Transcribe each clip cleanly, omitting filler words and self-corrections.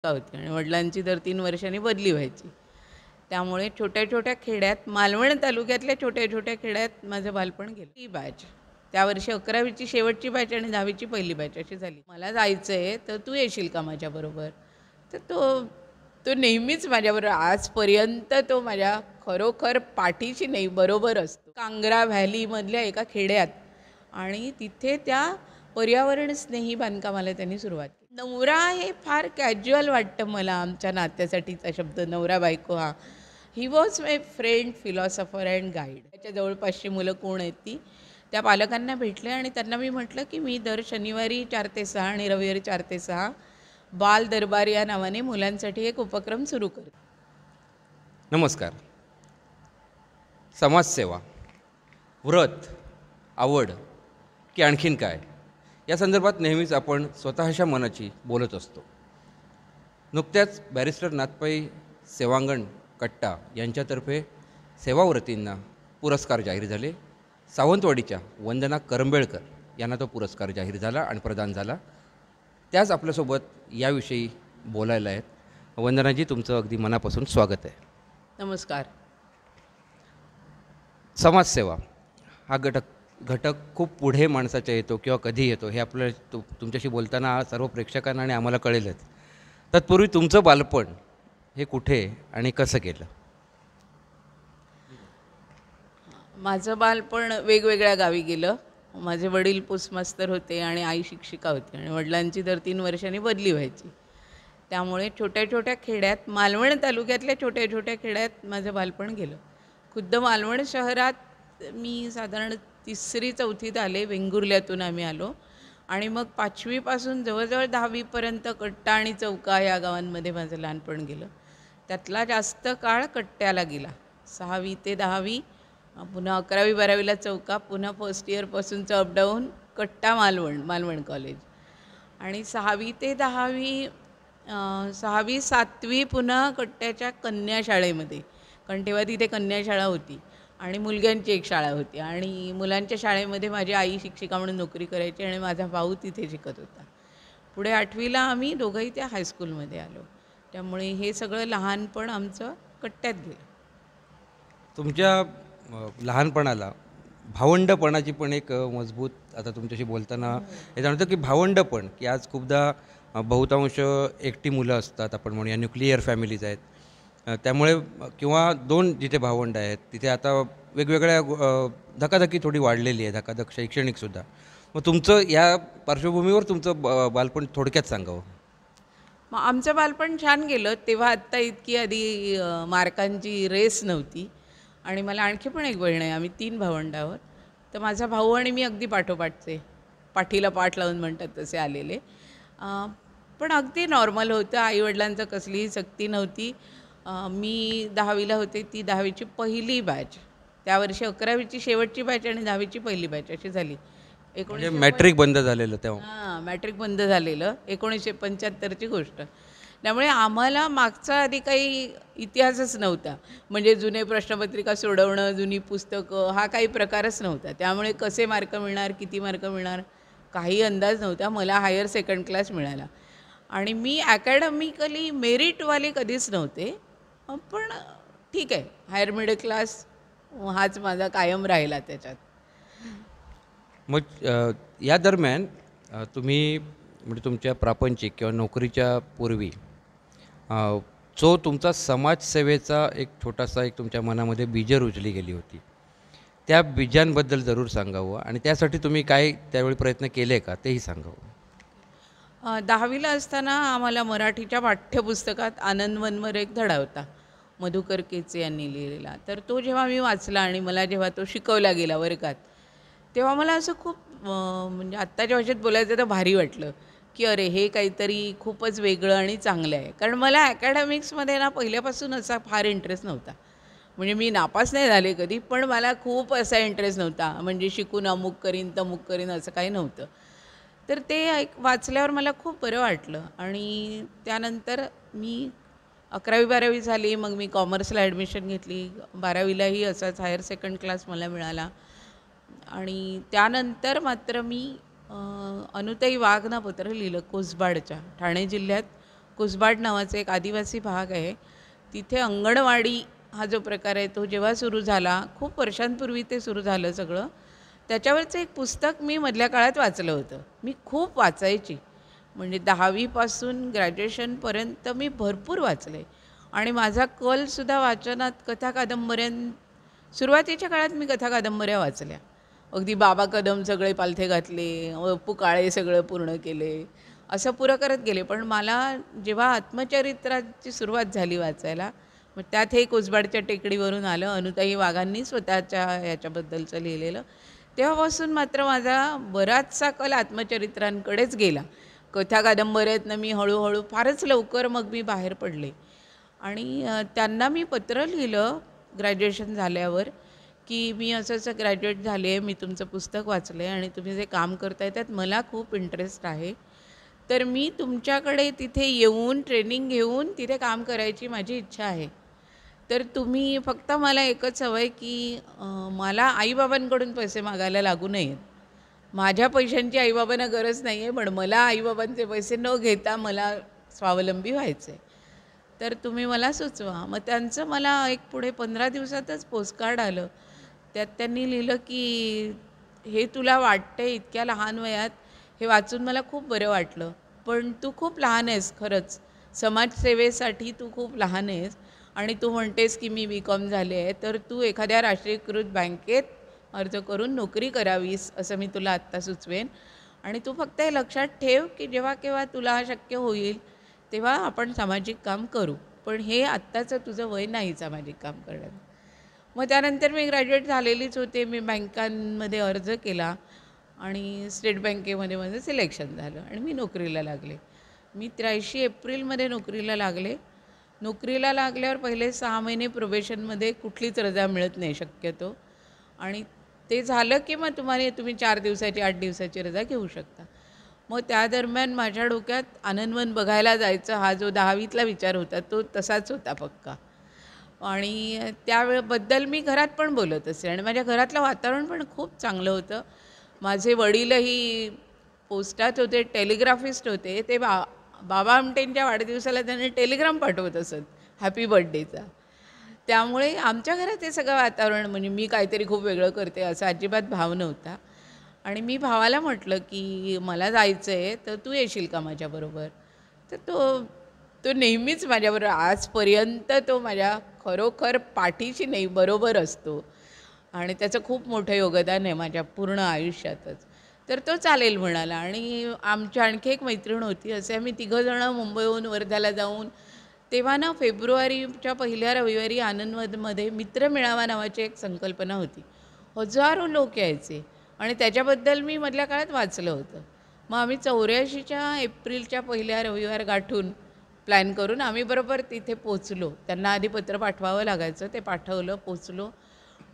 होती आणि वडिलांची दर 3 वर्षांनी बदली व्हायची. त्यामुळे छोट्या-छोट्या खेड्यात, मालवण तालुक्यातल्या छोट्या-छोट्या खेड्यात माझं बालपण गेलं. ती बॅच. त्या वर्षी 11वीची शेवटची बॅच आणि 10वीची पहिली बॅच अशी झाली. मला जायचं आहे, तर तू येशील का माझ्याबरोबर? तर तो तो नेहमीच माझ्याबरोबर आजपर्यंत तो माझ्या खरोखर पाठीशी नाही, बरोबर असतो. कांग्रा व्हॅलीमधल्या एका खेड्यात आणि तिथे त्या पर्यावरणस्नेही बांधकामाला त्यांनी सुरुवात केली. नवरा हे फार कॅज्युअल वाटतं मला आमच्या नात्यासाठीचा शब्द नवरा बायको हा. He was my friend, philosopher and guide. त्याच्या जवळपासची मुलं कोण आहेत ती त्या पालकांना भेटले आणि त्यांना मी म्हटलं की मी दर शनिवारी 4 ते 6 आणि रविवारी 4 ते 6 बाल दरबार या नावाने मुलांसाठी एक उपक्रम सुरू करते. नमस्कार. समाजसेवा, व्रत, आवड की आणखीन काय या संदर्भात नेहमीच आपण स्वतःच्या मनाची बोलत असतो. नुकत्याच बॅरिस्टर नाथपाई सेवांगण कट्टा यांच्यातर्फे सेवाव्रतींना पुरस्कार जाहीर झाले. सावंतवाडीच्या वंदना करंबेळकर यांना तो पुरस्कार जाहीर झाला आणि प्रदान झाला. त्याच आपल्यासोबत याविषयी बोलायला आहेत. वंदनाजी, तुमचं अगदी मनापासून स्वागत आहे. नमस्कार. समाजसेवा हा घटक खूप पुढे माणसाच्या येतो किंवा कधी येतो हे आपल्याला तुमच्याशी बोलताना सर्व प्रेक्षकांना आणि आम्हाला कळेलच. तत्पूर्वी तुमचं बालपण हे कुठे आणि कसं गेलं? माझं बालपण वेगवेगळ्या गावी गेलं. माझे वडील पोस्टमास्तर होते आणि आई शिक्षिका होती आणि वडिलांची दर 3 वर्षांनी बदली व्हायची. त्यामुळे छोट्या-छोट्या खेड्यात, मालवण तालुक्यातल्या छोट्या-छोट्या खेड्यात माझं बालपण गेलं. खुद्द मालवण शहरात मी साधारण 3री-4थीत आले. वेंगुर्ल्यातून आम्ही आलो आणि मग 5वीपासून जवळजवळ 10वीपर्यंत कट्टा आणि चौका या गावांमध्ये माझं लहानपण गेलं. त्यातला जास्त काळ कट्ट्याला गेला. 6वी ते 10वी, पुन्हा 11वी-12वीला चौका, पुन्हा फर्स्ट इयरपासूनचं अपडाऊन कट्टा मालवण कॉलेज आणि 6वी ते 10वी 6वी-7वी पुन्हा कट्ट्याच्या कन्या शाळेमध्ये, कारण तेव्हा तिथे कन्या शाळा होती आणि मुलग्यांची एक शाळा होती आणि मुलांच्या शाळेमध्ये माझी आई शिक्षिका म्हणून नोकरी करायची आणि माझा भाऊ तिथे शिकत होता. पुढे 8वीला आम्ही दोघंही त्या हायस्कूलमध्ये आलो. त्यामुळे हे सगळं लहानपण आमचं कट्ट्यात गेलं. तुमच्या लहानपणाला भावंडपणाची पण एक मजबूत, आता तुमच्याशी बोलताना हे जाणवतं की भावंडपण, की आज खूपदा बहुतांश एकटी मुलं असतात, आपण म्हणूया न्यूक्लिअर फॅमिलीज आहेत. त्यामुळे किंवा 2 जिथे भावंड आहेत तिथे आता वेगवेगळ्या धकाधकी थोडी वाढलेली आहे, धकाधक शैक्षणिकसुद्धा. मग तुमचं या पार्श्वभूमीवर तुमचं बालपण थोडक्यात सांगावं. मग आमचं बालपण छान गेलं. तेव्हा आत्ता इतकी आधी मार्कांची रेस नव्हती आणि मला आणखी पण एक बहीण आहे. आम्ही 3 भावंड आहोत. तर माझा भाऊ आणि मी अगदी पाठोपाठचे, पाठीला पाठ लावून म्हणतात तसे आलेले. पण अगदी नॉर्मल होतं. आईवडिलांचं कसलीही सक्ती नव्हती. मी 10वीला होते, ती 10वीची पहिली बॅच. त्यावर्षी 11वीची शेवटची बॅच आणि 10वीची पहिली बॅच अशी झाली. म्हणजे मॅट्रिक बंद झालेलं तेव्हा. मॅट्रिक बंद झालेलं 1975ची गोष्ट. त्यामुळे आम्हाला मागचा आधी काही इतिहासच नव्हता. म्हणजे जुने प्रश्नपत्रिका सोडवणं, जुनी पुस्तकं हा काही प्रकारच नव्हता. त्यामुळे कसे मार्क मिळणार, किती मार्क मिळणार काही अंदाज नव्हता. मला हायर सेकंड क्लास मिळाला आणि मी ॲकॅडमिकली मेरिटवाले कधीच नव्हते. पण ठीक आहे, हायर मिडल क्लास हाच माझा कायम राहिला त्याच्यात. मग या दरम्यान तुम्ही म्हणजे तुमच्या प्रापंचिक किंवा नोकरीच्या पूर्वी जो तुमचा समाजसेवेचा एक छोटासा एक तुमच्या मनामध्ये बीज रुजली गेली होती, त्या बीजांबद्दल जरूर सांगावं आणि त्यासाठी तुम्ही काय त्यावेळी प्रयत्न केले का तेही सांगावं. 10वीला असताना आम्हाला मराठीच्या पाठ्यपुस्तकात आनंदवनवर एक धडा होता, मधुकर केचे यांनी लिहिलेला. तर तो जेव्हा मी वाचला आणि मला जेव्हा तो शिकवला गेला वर्गात, तेव्हा मला असं खूप म्हणजे आत्ताच्या भाषेत बोलायचं तर भारी वाटलं की अरे हे काहीतरी खूपच वेगळं आणि चांगलं आहे. कारण मला ॲकॅडमिक्समध्ये ना पहिल्यापासून असा फार इंटरेस्ट नव्हता. म्हणजे मी नापास नाही झाले कधी, पण मला खूप असा इंटरेस्ट नव्हता. म्हणजे शिकून अमुक करीन तमुक करीन असं काही नव्हतं. तर ते वाचल्यावर मला खूप बरं वाटलं आणि त्यानंतर मी 11वी-12वी झाली. मग मी कॉमर्सला ॲडमिशन घेतली. 12वीलाही असाच हायर सेकंड क्लास मला मिळाला आणि त्यानंतर मात्र मी अनुताई वाघ ना पत्र लिहिलं कोसबाडच्या, ठाणे जिल्ह्यात कुसबाड नावाचा एक आदिवासी भाग आहे. तिथे अंगणवाडी हा जो प्रकार आहे तो जेव्हा सुरू झाला, खूप वर्षांपूर्वी ते सुरू झालं सगळं. त्याच्यावरचं एक पुस्तक मी मधल्या काळात वाचलं होतं. मी खूप वाचायची, म्हणजे 10वीपासून ग्रॅज्युएशनपर्यंत मी भरपूर वाचले आणि माझा कलसुद्धा वाचनात कथा कादंबऱ्यां सुरुवातीच्या काळात मी कथा कादंबऱ्या वाचल्या. अगदी बाबा कदम सगळे पालथे घातले, अप्पू काळे सगळं पूर्ण केले, असं पुरं करत गेले. पण मला जेव्हा आत्मचरित्राची सुरुवात झाली वाचायला, मग त्यात हे कुसबाडच्या टेकडीवरून आलं, अनुताई वाघांनी स्वतःच्या याच्याबद्दलचं लिहिलेलं. तेव्हापासून मात्र माझा बराचसा कल आत्मचरित्रांकडेच गेला. कथा कादंबऱ्यातनं मी हळूहळू फारच लवकर मग मी बाहेर पडले आणि त्यांना मी पत्र लिहिलं ग्रॅज्युएशन झाल्यावर की मी असं ग्रॅज्युएट झाले आहे, मी तुमचं पुस्तक वाचलं आहे आणि तुम्ही जे काम करताय त्यात मला खूप इंटरेस्ट आहे, तर मी तुमच्याकडे तिथे येऊन ट्रेनिंग घेऊन तिथे काम करायची माझी इच्छा आहे. तर तुम्ही फक्त मला एकच हवं आहे की मला आईबाबांकडून पैसे मागायला लागू नयेत. माझ्या पैशांची आईबाबांना गरज नाही आहे, पण मला आईबाबांचे पैसे न घेता मला स्वावलंबी व्हायचं आहे. तर तुम्ही मला सुचवा. मग त्यांचं मला एक पुढे 15 दिवसातच पोस्टकार्ड आलं. त्यात त्यांनी लिहिलं की हे तुला वाटते इतक्या लहान वयात, हे वाचून मला खूप बरं वाटलं, पण तू खूप लहान आहेस खरंच, समाजसेवेसाठी तू खूप लहान आहेस आणि तू म्हणतेस की मी BCom झाले आहे, तर तू एखाद्या राष्ट्रीयकृत बँकेत अर्ज करून नोकरी करावीस असं मी तुला आत्ता सुचवेन. आणि तू फक्त हे लक्षात ठेव की जेव्हा केव्हा तुला शक्य होईल तेव्हा आपण सामाजिक काम करू, पण हे आत्ताचं तुझं वय नाही सामाजिक काम करण्याचं. मग त्यानंतर मी ग्रॅज्युएट झालेलीच होते. मी बँकांमध्ये अर्ज केला आणि स्टेट बँकेमध्ये माझं सिलेक्शन झालं आणि मी नोकरीला लागले. मी 83 एप्रिलमध्ये नोकरीला लागले. नोकरीला लागल्यावर पहिले 6 महिने प्रोबेशनमध्ये कुठलीच रजा मिळत नाही शक्यतो, आणि ते झालं की मग तुम्ही 4 दिवसाची 8 दिवसाची रजा घेऊ शकता. मग त्या दरम्यान माझ्या डोक्यात आनंदवन बघायला जायचं हा जो 10वीतला विचार होता तो तसाच होता पक्का. आणि त्यावेळेबद्दल मी घरात पण बोलत असे आणि माझ्या घरातलं वातावरण पण खूप चांगलं होतं. माझे वडीलही पोस्टात होते, टेलिग्राफिस्ट होते. ते बाबा आमटेंच्या वाढदिवसाला त्यांनी टेलिग्राम पाठवत असत हॅपी बर्थडेचा. त्यामुळे आमच्या घरात हे सगळं वातावरण, म्हणजे मी काहीतरी खूप वेगळं करते असं अजिबात भाव नव्हता. आणि मी भावाला म्हटलं की मला जायचं आहे, तर तू येशील का माझ्याबरोबर. तर तो नेहमीच माझ्याबरोबर आजपर्यंत तो माझ्या खरोखर पाठीशी नाही बरोबर असतो आणि त्याचं खूप मोठं योगदान आहे माझ्या पूर्ण आयुष्यातच. तर तो चालेल म्हणाला. आणि आमची आणखी एक मैत्रीण होती. असे आम्ही 3 जणं मुंबईहून वर्ध्याला जाऊन, तेव्हा ना फेब्रुवारीच्या पहिल्या रविवारी आनंदवनमध्ये मित्रमेळावा नावाची एक संकल्पना होती. हजारो लोक यायचे आणि त्याच्याबद्दल मी मधल्या काळात वाचलं होतं. मग आम्ही 84च्या एप्रिलच्या पहिल्या रविवार गाठून प्लॅन करून आम्ही बरोबर तिथे पोचलो. त्यांना आधी पत्र पाठवावं लागायचं, ते पाठवलं, पोचलो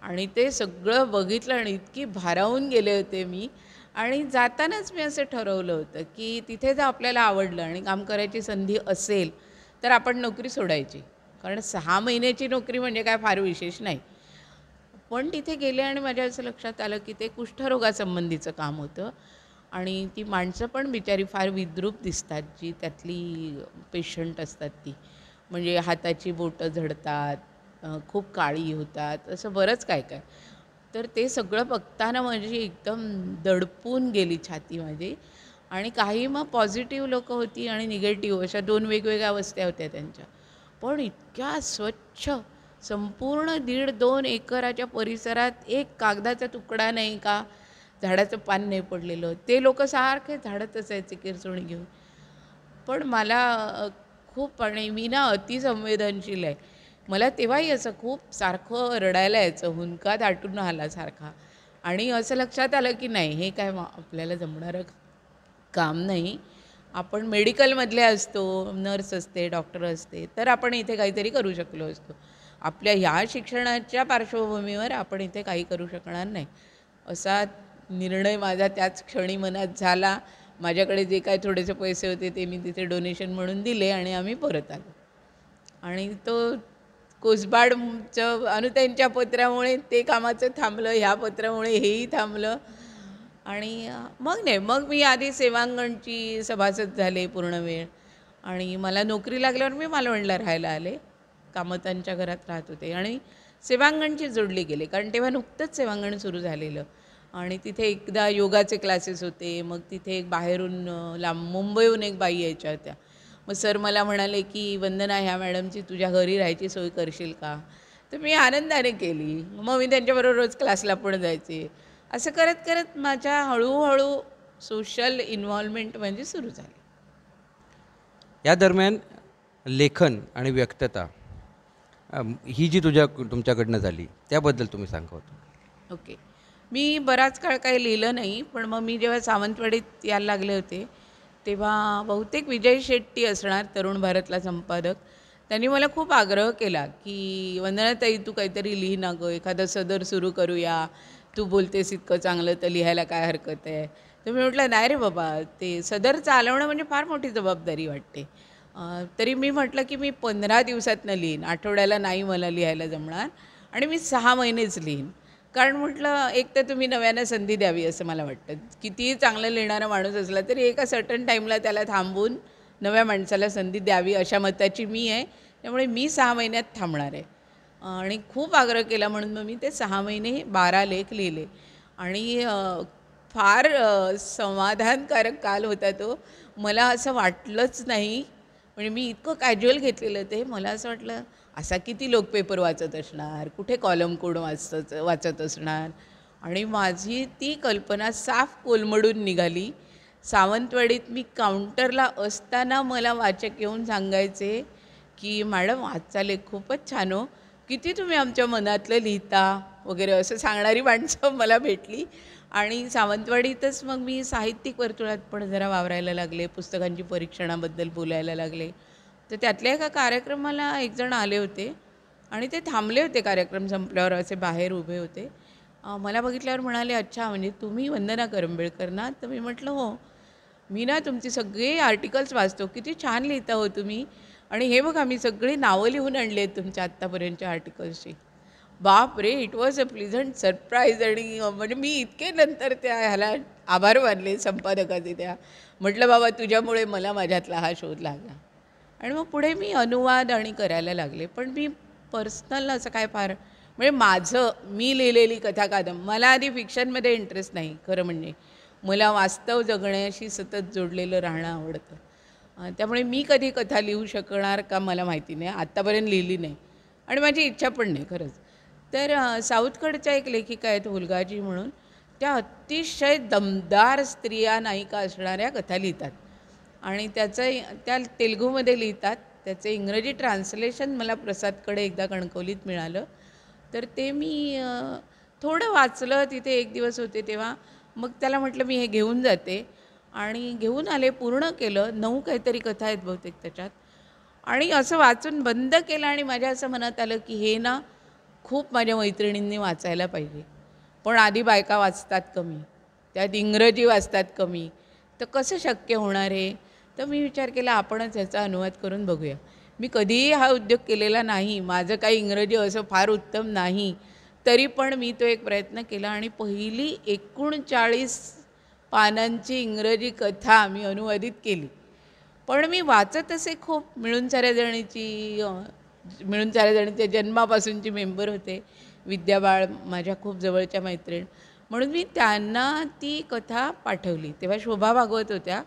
आणि ते सगळं बघितलं आणि इतकी भारावून गेले होते मी. आणि जातानाच मी असं ठरवलं होतं की तिथे जर आपल्याला आवडलं आणि काम करायची संधी असेल तर आपण नोकरी सोडायची, कारण 6 महिन्याची नोकरी म्हणजे काय फार विशेष नाही. पण तिथे गेले आणि माझ्या असं लक्षात आलं की ते कुष्ठरोगासंबंधीचं काम होतं आणि ती माणसं पण बिचारी फार विद्रूप दिसतात, जी त्यातली पेशंट असतात ती. म्हणजे हाताची बोटं झडतात, खूप काळी होतात, असं बरंच काय काय. तर ते सगळं बघताना माझी एकदम दडपून गेली छाती माझी. आणि काही मग पॉझिटिव्ह लोकं होती आणि निगेटिव्ह, अशा 2 वेगवेगळ्या अवस्था होत्या त्यांच्या. पण इतक्या स्वच्छ, संपूर्ण 1.5-2 एकराच्या परिसरात एक कागदाचा तुकडा नाही का, झाडाचं पान नाही पडलेलं. ते लोक सारखे झाडत असायचे किरचोणी घेऊन. पण मला खूप, आणि मी ना अतिसंवेदनशील आहे. मला तेव्हाही असं खूप सारखं रडायला यायचं, हुंदका दाटून आला सारखा. आणि असं लक्षात आलं की नाही, हे काय आपल्याला जमणारं काम नाही. आपण मेडिकलमधले असतो, नर्स असते, डॉक्टर असते, तर आपण इथे काहीतरी करू शकलो असतो. आपल्या ह्या शिक्षणाच्या पार्श्वभूमीवर आपण इथे काही करू शकणार नाही, असा निर्णय माझा त्याच क्षणी मनात झाला. माझ्याकडे जे काय थोडेसे पैसे होते ते मी तिथे डोनेशन म्हणून दिले आणि आम्ही परत आलो. आणि तो कुसबाडचं अनुताईंच्या पत्रामुळे ते कामाचं थांबलं, ह्या पत्रामुळे हेही थांबलं. आणि मग नाही, मग मी आधी सेवांगणची सभासद झाले पूर्ण वेळ आणि मला नोकरी लागल्यावर मी मालवणला राहायला आले. कामतांच्या घरात राहत होते आणि सेवांगणची जोडली गेले, कारण तेव्हा नुकतंच सेवांगण सुरू झालेलं आणि तिथे एकदा योगाचे क्लासेस होते. मग तिथे एक बाहेरून लांब मुंबईहून एक बाई यायच्या होत्या. मग सर मला म्हणाले की वंदना, ह्या मॅडमची तुझ्या घरी राहायची सोय करशील का? तर मी आनंदाने केली. मग मी त्यांच्याबरोबर रोज क्लासला पण जायचे. असं करत करत माझ्या हळूहळू सोशल इन्व्हॉल्वमेंट म्हणजे सुरू झाली. या दरम्यान लेखन आणि व्यक्तता ही जी तुमच्याकडनं झाली त्याबद्दल तुम्ही सांगा होतं. ओके. मी बराच काळ काही लिहिलं नाही, पण मग मी जेव्हा सावंतवाडीत यायला लागले होते, तेव्हा बहुतेक विजय शेट्टी असणार, तरुण भारतला संपादक. त्यांनी मला खूप आग्रह केला, की वंदनाताई तू काहीतरी लिही ना गं, एखादं सदर सुरू करूया, तू बोलतेस इतकं चांगलं तर लिहायला काय हरकत आहे. तर मी म्हटलं नाही रे बाबा, ते सदर चालवणं म्हणजे फार मोठी जबाबदारी वाटते. तरी मी म्हटलं की मी 15 दिवसातनं लिहीन, आठवड्याला नाही मला लिहायला जमणार आणि मी 6 महिनेच लिहीन. कारण म्हटलं एक तर तुम्ही नव्यानं संधी द्यावी असं मला वाटतं. कितीही चांगलं लिहिणारा माणूस असला तरी एका सर्टन टाईमला त्याला थांबवून नव्या माणसाला संधी द्यावी अशा मताची मी आहे. त्यामुळे मी 6 महिन्यात थांबणार आहे. आणि खूप आग्रह केला म्हणून मग मी ते 6 महिने 12 लेख लिहिले आणि फार समाधानकारक काल होता तो. मला असं वाटलंच नाही, म्हणजे मी इतकं कॅज्युअल घेतलेलं ते. मला असं वाटलं असा किती लोक पेपर वाचत असणार, कुठे कॉलम कोड वाचत असणार. आणि माझी ती कल्पना साफ कोलमडून निघाली. सावंतवाडीत मी काउंटरला असताना मला वाचक येऊन सांगायचे की मॅडम आजचा लेख खूपच छान हो, किती तुम्ही आमच्या मनातलं लिहिता वगैरे असं सांगणारी माणसं मला भेटली. आणि सावंतवाडीतच मग मी साहित्यिक वर्तुळात पण जरा वावरायला लागले, पुस्तकांची परीक्षणाबद्दल बोलायला लागले. तर त्यातल्या एका कार्यक्रमाला एकजण आले होते आणि ते थांबले होते, कार्यक्रम संपल्यावर असे बाहेर उभे होते. मला बघितल्यावर म्हणाले, अच्छा म्हणजे तुम्ही वंदना करंबेळकर ना? तर मी म्हटलं हो. मी ना तुमची सगळी आर्टिकल्स वाचतो, किती छान लिहिता हो तुम्ही, आणि हे बघा मी सगळी नावं लिहून आणली आहेत तुमच्या आत्तापर्यंतच्या आर्टिकल्सची. बाप रे, it was a pleasant surprise. आणि म्हणजे मी इतके नंतर त्या ह्याला आभार मानले संपादकाचे त्या. म्हटलं बाबा तुझ्यामुळे मला माझ्यातला हा शोध लागला. आणि मग पुढे मी अनुवाद आणि करायला लागले. पण मी पर्सनल असं काय फार म्हणजे मी लिहिलेली कथा मला आधी फिक्शनमध्ये इंटरेस्ट नाही खरं म्हणजे. मला वास्तव जगण्याशी सतत जोडलेलं राहणं आवडतं. त्यामुळे मी कधी कथा लिहू शकणार का मला माहिती नाही, आत्तापर्यंत लिहिली नाही आणि माझी इच्छा पण नाही खरंच. तर साऊथकडच्या एक लेखिका आहेत हुलगाजी म्हणून, त्या अतिशय दमदार स्त्रिया नायिका असणाऱ्या कथा लिहितात आणि त्या तेलुगूमध्ये लिहितात. त्याचं इंग्रजी ट्रान्सलेशन मला प्रसादकडे एकदा कणकवलीत मिळालं, तर ते मी थोडं वाचलं. तिथे एक दिवस होते तेव्हा. मग त्याला म्हटलं मी हे घेऊन जाते आणि घेऊन आले, पूर्ण केलं. 9 काहीतरी कथा आहेत बहुतेक त्याच्यात. आणि असं वाचून बंद केलं आणि माझ्या असं मनात आलं की हे ना खूप माझ्या मैत्रिणींनी वाचायला पाहिजे. पण आधी बायका वाचतात कमी, त्यात इंग्रजी वाचतात कमी, तर कसं शक्य होणार आहे? तर मी विचार केला आपणच ह्याचा अनुवाद करून बघूया. मी कधीही हा उद्योग केलेला नाही, माझं काही इंग्रजी असं फार उत्तम नाही, तरी पण मी तो एक प्रयत्न केला आणि पहिली 39 पानांची इंग्रजी कथा मी अनुवादित केली. पण मी वाचत असे खूप. मिळून साऱ्या जणीचे जन्मापासूनची मेंबर होते. विद्या बाळ माझ्या खूप जवळच्या मैत्रीण, म्हणून मी त्यांना ती कथा पाठवली. तेव्हा शोभा भागवत होत्या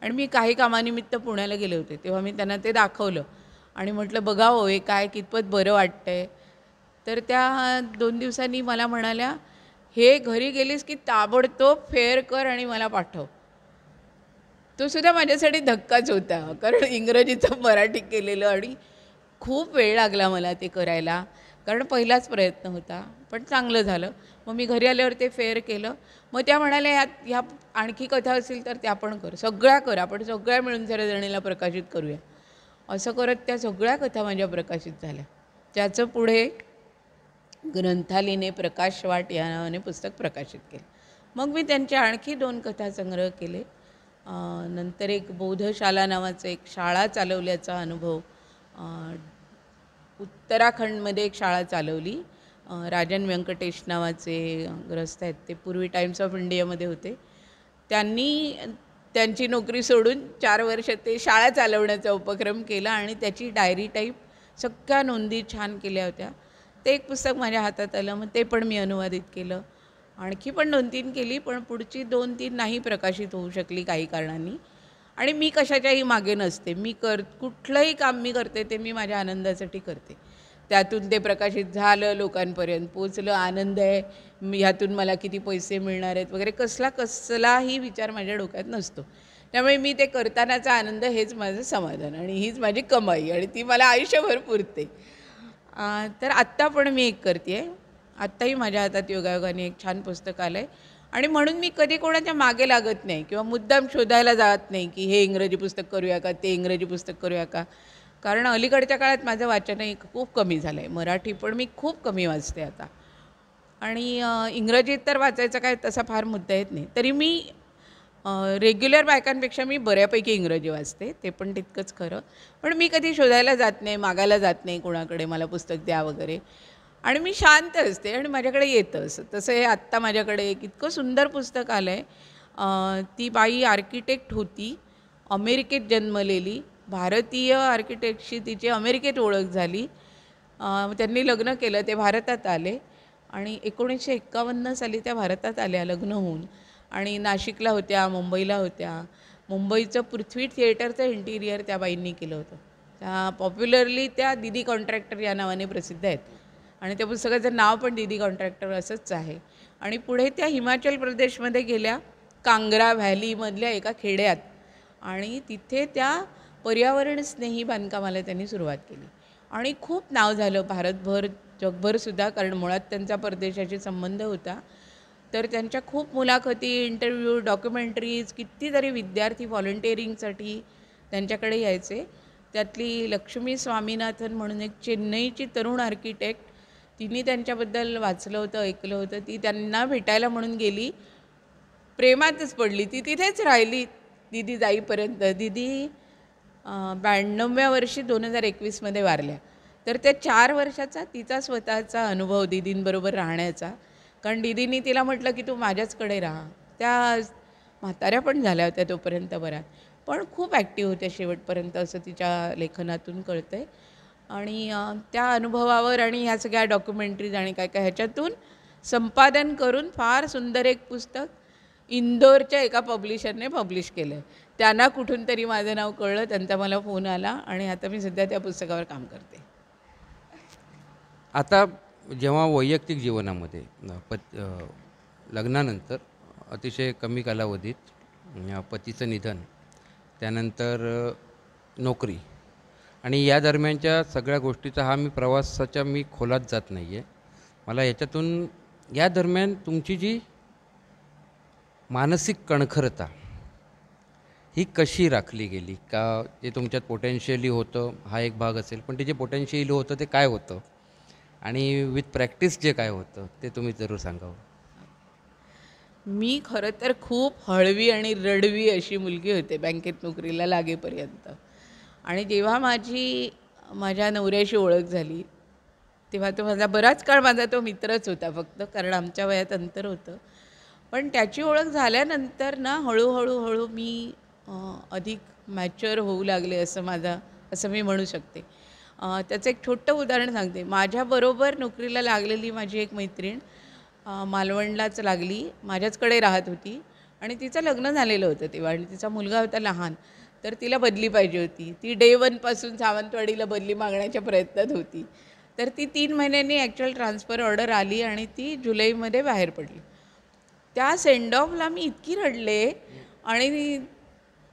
आणि मी काही कामानिमित्त पुण्याला गेले होते. तेव्हा मी त्यांना ते दाखवलं आणि म्हटलं बघा हो हे काय कितपत बरं वाटतंय. तर त्या 2 दिवसांनी मला म्हणाल्या, हे घरी गेलीस की ताबडतोब फेअर कर आणि मला पाठव. तो सुद्धा माझ्यासाठी धक्काच होता, कारण इंग्रजीचं मराठी केलेलं आणि खूप वेळ लागला मला ते करायला, कारण पहिलाच प्रयत्न होता. पण चांगलं झालं. मग मी घरी आल्यावर ते फेअर केलं. मग त्या म्हणाल्या ह्या आणखी कथा असतील तर त्या पण कर, सगळ्या कर, आपण सगळ्या मिळून साऱ्या जणीला प्रकाशित करूया. असं करत त्या सगळ्या कथा माझ्या प्रकाशित झाल्या. त्याचं पुढे ग्रंथालीने प्रकाशवाट या नावाने पुस्तक प्रकाशित केलं. मग मी त्यांचे आणखी 2 कथासंग्रह केले. नंतर एक बोधशाला नावाचं एक शाळा चालवल्याचा अनुभव. उत्तराखंडमध्ये एक शाळा चालवली. राजन व्यंकटेश नावाचे ग्रस्त आहेत, ते पूर्वी टाइम्स ऑफ इंडियामध्ये होते. त्यांनी त्यांची नोकरी सोडून 4 वर्ष ते शाळा चालवण्याचा उपक्रम केला आणि त्याची डायरी टाईप सगळ्या नोंदी छान केल्या होत्या. ते एक पुस्तक माझ्या हातात आलं, मग ते पण मी अनुवादित केलं. आणखी पण 2-3 केली, पण पुढची 2-3 नाही प्रकाशित होऊ शकली काही कारणांनी. आणि मी कशाच्याही मागे नसते. कुठलंही काम मी करते ते मी माझ्या आनंदासाठी करते. त्यातून ते प्रकाशित झालं, लोकांपर्यंत पोचलं, आनंद आहे, ह्यातून मला किती पैसे मिळणार आहेत वगैरे कसलाही विचार माझ्या डोक्यात नसतो. त्यामुळे मी ते करतानाचा आनंद हेच माझं समाधान आणि हीच माझी कमाई आणि ती मला आयुष्यभर पुरते. तर आत्ता पण मी एक करते आहे. आत्ताही माझ्या हातात योगायोगाने एक छान पुस्तक आलं आहे आणि म्हणून मी कधी कोणाच्या मागे लागत नाही किंवा मुद्दाम शोधायला जात नाही की हे इंग्रजी पुस्तक करूया का, ते इंग्रजी पुस्तक करूया का. कारण अलीकडच्या काळात माझं वाचनही खूप कमी झालं आहे. मराठी पण मी खूप कमी वाचते आता आणि इंग्रजीत तर वाचायचा काय तसा फार मुद्दा येत नाही. तरी मी रेग्युलर बायकांपेक्षा मी बऱ्यापैकी इंग्रजी वाचते, ते पण तितकंच खरं. पण मी कधी शोधायला जात नाही, मागायला जात नाही कोणाकडे मला पुस्तक द्या वगैरे. आणि मी शांत असते आणि माझ्याकडे येतं असं. तसं हे आत्ता माझ्याकडे एक इतकं सुंदर पुस्तक आलं आहे. ती बाई आर्किटेक्ट होती, अमेरिकेत जन्मलेली, भारतीय आर्किटेक्टशी तिची अमेरिकेत ओळख झाली. त्यांनी लग्न केलं, ते भारतात आले आणि 1951 साली त्या भारतात आल्या लग्न होऊन आणि नाशिकला होत्या, मुंबईला होत्या. मुंबईचं पृथ्वी थिएटरचं इंटिरियर त्या बाईंनी केलं होतं. त्या पॉप्युलरली त्या दीदी कॉन्ट्रॅक्टर या नावाने प्रसिद्ध आहेत आणि त्या पुस्तकाचं नाव पण दीदी कॉन्ट्रॅक्टर असंच आहे. आणि पुढे त्या हिमाचल प्रदेशमध्ये गेल्या, कांगरा व्हॅलीमधल्या एका खेड्यात, आणि तिथे त्या पर्यावरणस्नेही बांधकामाला त्यांनी सुरुवात केली आणि खूप नाव झालं भारतभर, जगभरसुद्धा, कारण मुळात त्यांचा परदेशाशी संबंध होता. तर त्यांच्या खूप मुलाखती, इंटरव्ह्यू, डॉक्युमेंटरीज, कितीतरी विद्यार्थी व्हॉलंटिअरिंगसाठी त्यांच्याकडे यायचे. त्यातली लक्ष्मी स्वामीनाथन म्हणून एक चेन्नईची तरुण आर्किटेक्ट, तिने त्यांच्याबद्दल वाचलं होतं, ऐकलं होतं. ती त्यांना भेटायला म्हणून गेली, प्रेमातच पडली, ती तिथेच राहिली दीदी जाईपर्यंत. दीदी 92व्या वर्षी 2021मध्ये वारल्या. तर त्या 4 वर्षाचा तिचा स्वतःचा अनुभव दीदींबरोबर राहण्याचा, कारण दीदींनी तिला म्हटलं की तू माझ्याचकडे राहा. त्या म्हाताऱ्या पण झाल्या होत्या तोपर्यंत बऱ्याच, पण खूप ॲक्टिव्ह होत्या शेवटपर्यंत असं तिच्या लेखनातून कळतं आहे. आणि त्या अनुभवावर आणि ह्या सगळ्या डॉक्युमेंटरीज आणि काय काय ह्याच्यातून संपादन करून फार सुंदर एक पुस्तक इंदोरच्या एका पब्लिशरने पब्लिश केलं आहे. त्यांना कुठून तरी माझं नाव कळलं, त्यांचा मला फोन आला आणि आता मी सध्या त्या पुस्तकावर काम करते. आता जेव्हा वैयक्तिक जीवनामध्ये लग्नानंतर अतिशय कमी कालावधीत पतीचं निधन, त्यानंतर नोकरी आणि या दरम्यानच्या सगळ्या गोष्टीचा मी प्रवासाच्या खोलात जात नाही आहे. मला याच्यातून या दरम्यान तुमची जी मानसिक कणखरता ही कशी राखली गेली? का जे तुमच्यात पोटेन्शियली होतं हा एक भाग असेल, पण ते जे पोटेन्शियली होतं ते काय होतं आणि विथ प्रॅक्टिस जे काय होतं ते तुम्ही जरूर सांगावं. मी खरं तर खूप हळवी आणि रडवी अशी मुलगी होते बँकेत नोकरीला लागेपर्यंत. आणि जेव्हा माझ्या नवऱ्याशी ओळख झाली तेव्हा तो बराच काळ माझा तो मित्रच होता फक्त, कारण आमच्या वयात अंतर होतं. पण त्याची ओळख झाल्यानंतर ना हळूहळू मी अधिक मॅच्युअर होऊ लागले असं मी म्हणू शकते. त्याचं एक छोटं उदाहरण सांगते. माझ्याबरोबर नोकरीला लागलेली माझी एक मैत्रीण मालवणलाच लागली, माझ्याचकडे राहत होती आणि तिचं लग्न झालेलं होतं तेव्हा आणि तिचा मुलगा होता लहान. तर तिला बदली पाहिजे होती. ती डे 1 पासून सावंतवाडीला बदली मागण्याच्या प्रयत्नात होती. तर ती 3 महिन्यांनी ॲक्च्युअल ट्रान्सफर ऑर्डर आली आणि ती जुलैमध्ये बाहेर पडली. त्या सेंड ऑफला मी इतकी रडले आणि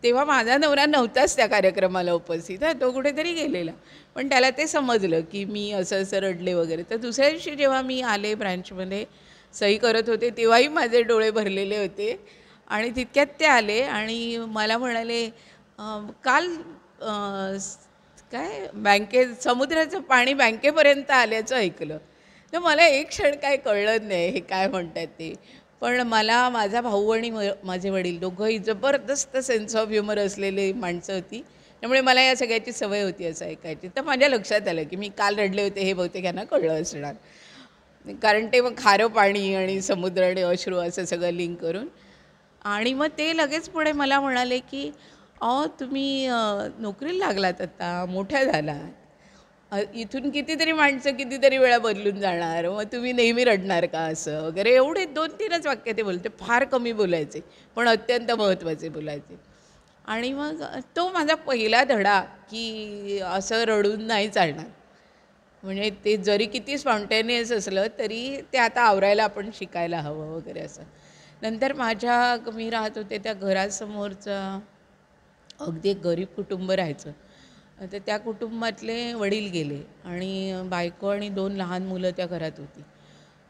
तेव्हा माझा नवरा नव्हताच त्या कार्यक्रमाला उपस्थित, तो कुठेतरी गेलेला. पण त्याला ते समजलं की मी असं रडले वगैरे. तर दुसऱ्या दिवशी जेव्हा मी आले ब्रँचमध्ये सही करत होते तेव्हाही माझे डोळे भरलेले होते आणि तितक्यात ते आले आणि मला म्हणाले, काल समुद्राचं पाणी बँकेपर्यंत आल्याचं ऐकलं. तर मला एक क्षण काय कळलं नाही हे काय म्हणतात ते. पण मला माझा भाऊ आणि माझे वडील दोघंही जबरदस्त सेन्स ऑफ ह्युमर असलेले माणसं होती, त्यामुळे मला या सगळ्याची सवय होती असं ऐकायची. तर माझ्या लक्षात आलं की मी काल रडले होते हे बहुतेक यांना कळलं असणार, कारण ते मग खारं पाणी आणि समुद्र आणि अश्रू असं सगळं लिंक करून. आणि मग ते लगेच पुढे मला म्हणाले की अहो तुम्ही नोकरीला लागलात आता, मोठ्या झालात, इथून कितीतरी माणसं कितीतरी वेळा बदलून जाणार, मग तुम्ही नेहमी रडणार का असं वगैरे, एवढे 2-3च वाक्य ते बोलते, फार कमी बोलायचे पण अत्यंत महत्त्वाचे बोलायचे. आणि मग तो माझा पहिला धडा की असं रडून नाही चालणार. म्हणजे ते जरी किती स्पॉन्टेनियस असलं तरी ते आता आवरायला आपण शिकायला हवं वगैरे असं. नंतर मी राहत होते त्या घरासमोरचं अगदी एक गरीब कुटुंब राहायचं. तर त्या कुटुंबातले वडील गेले आणि बायको आणि 2 लहान मुलं त्या घरात होती.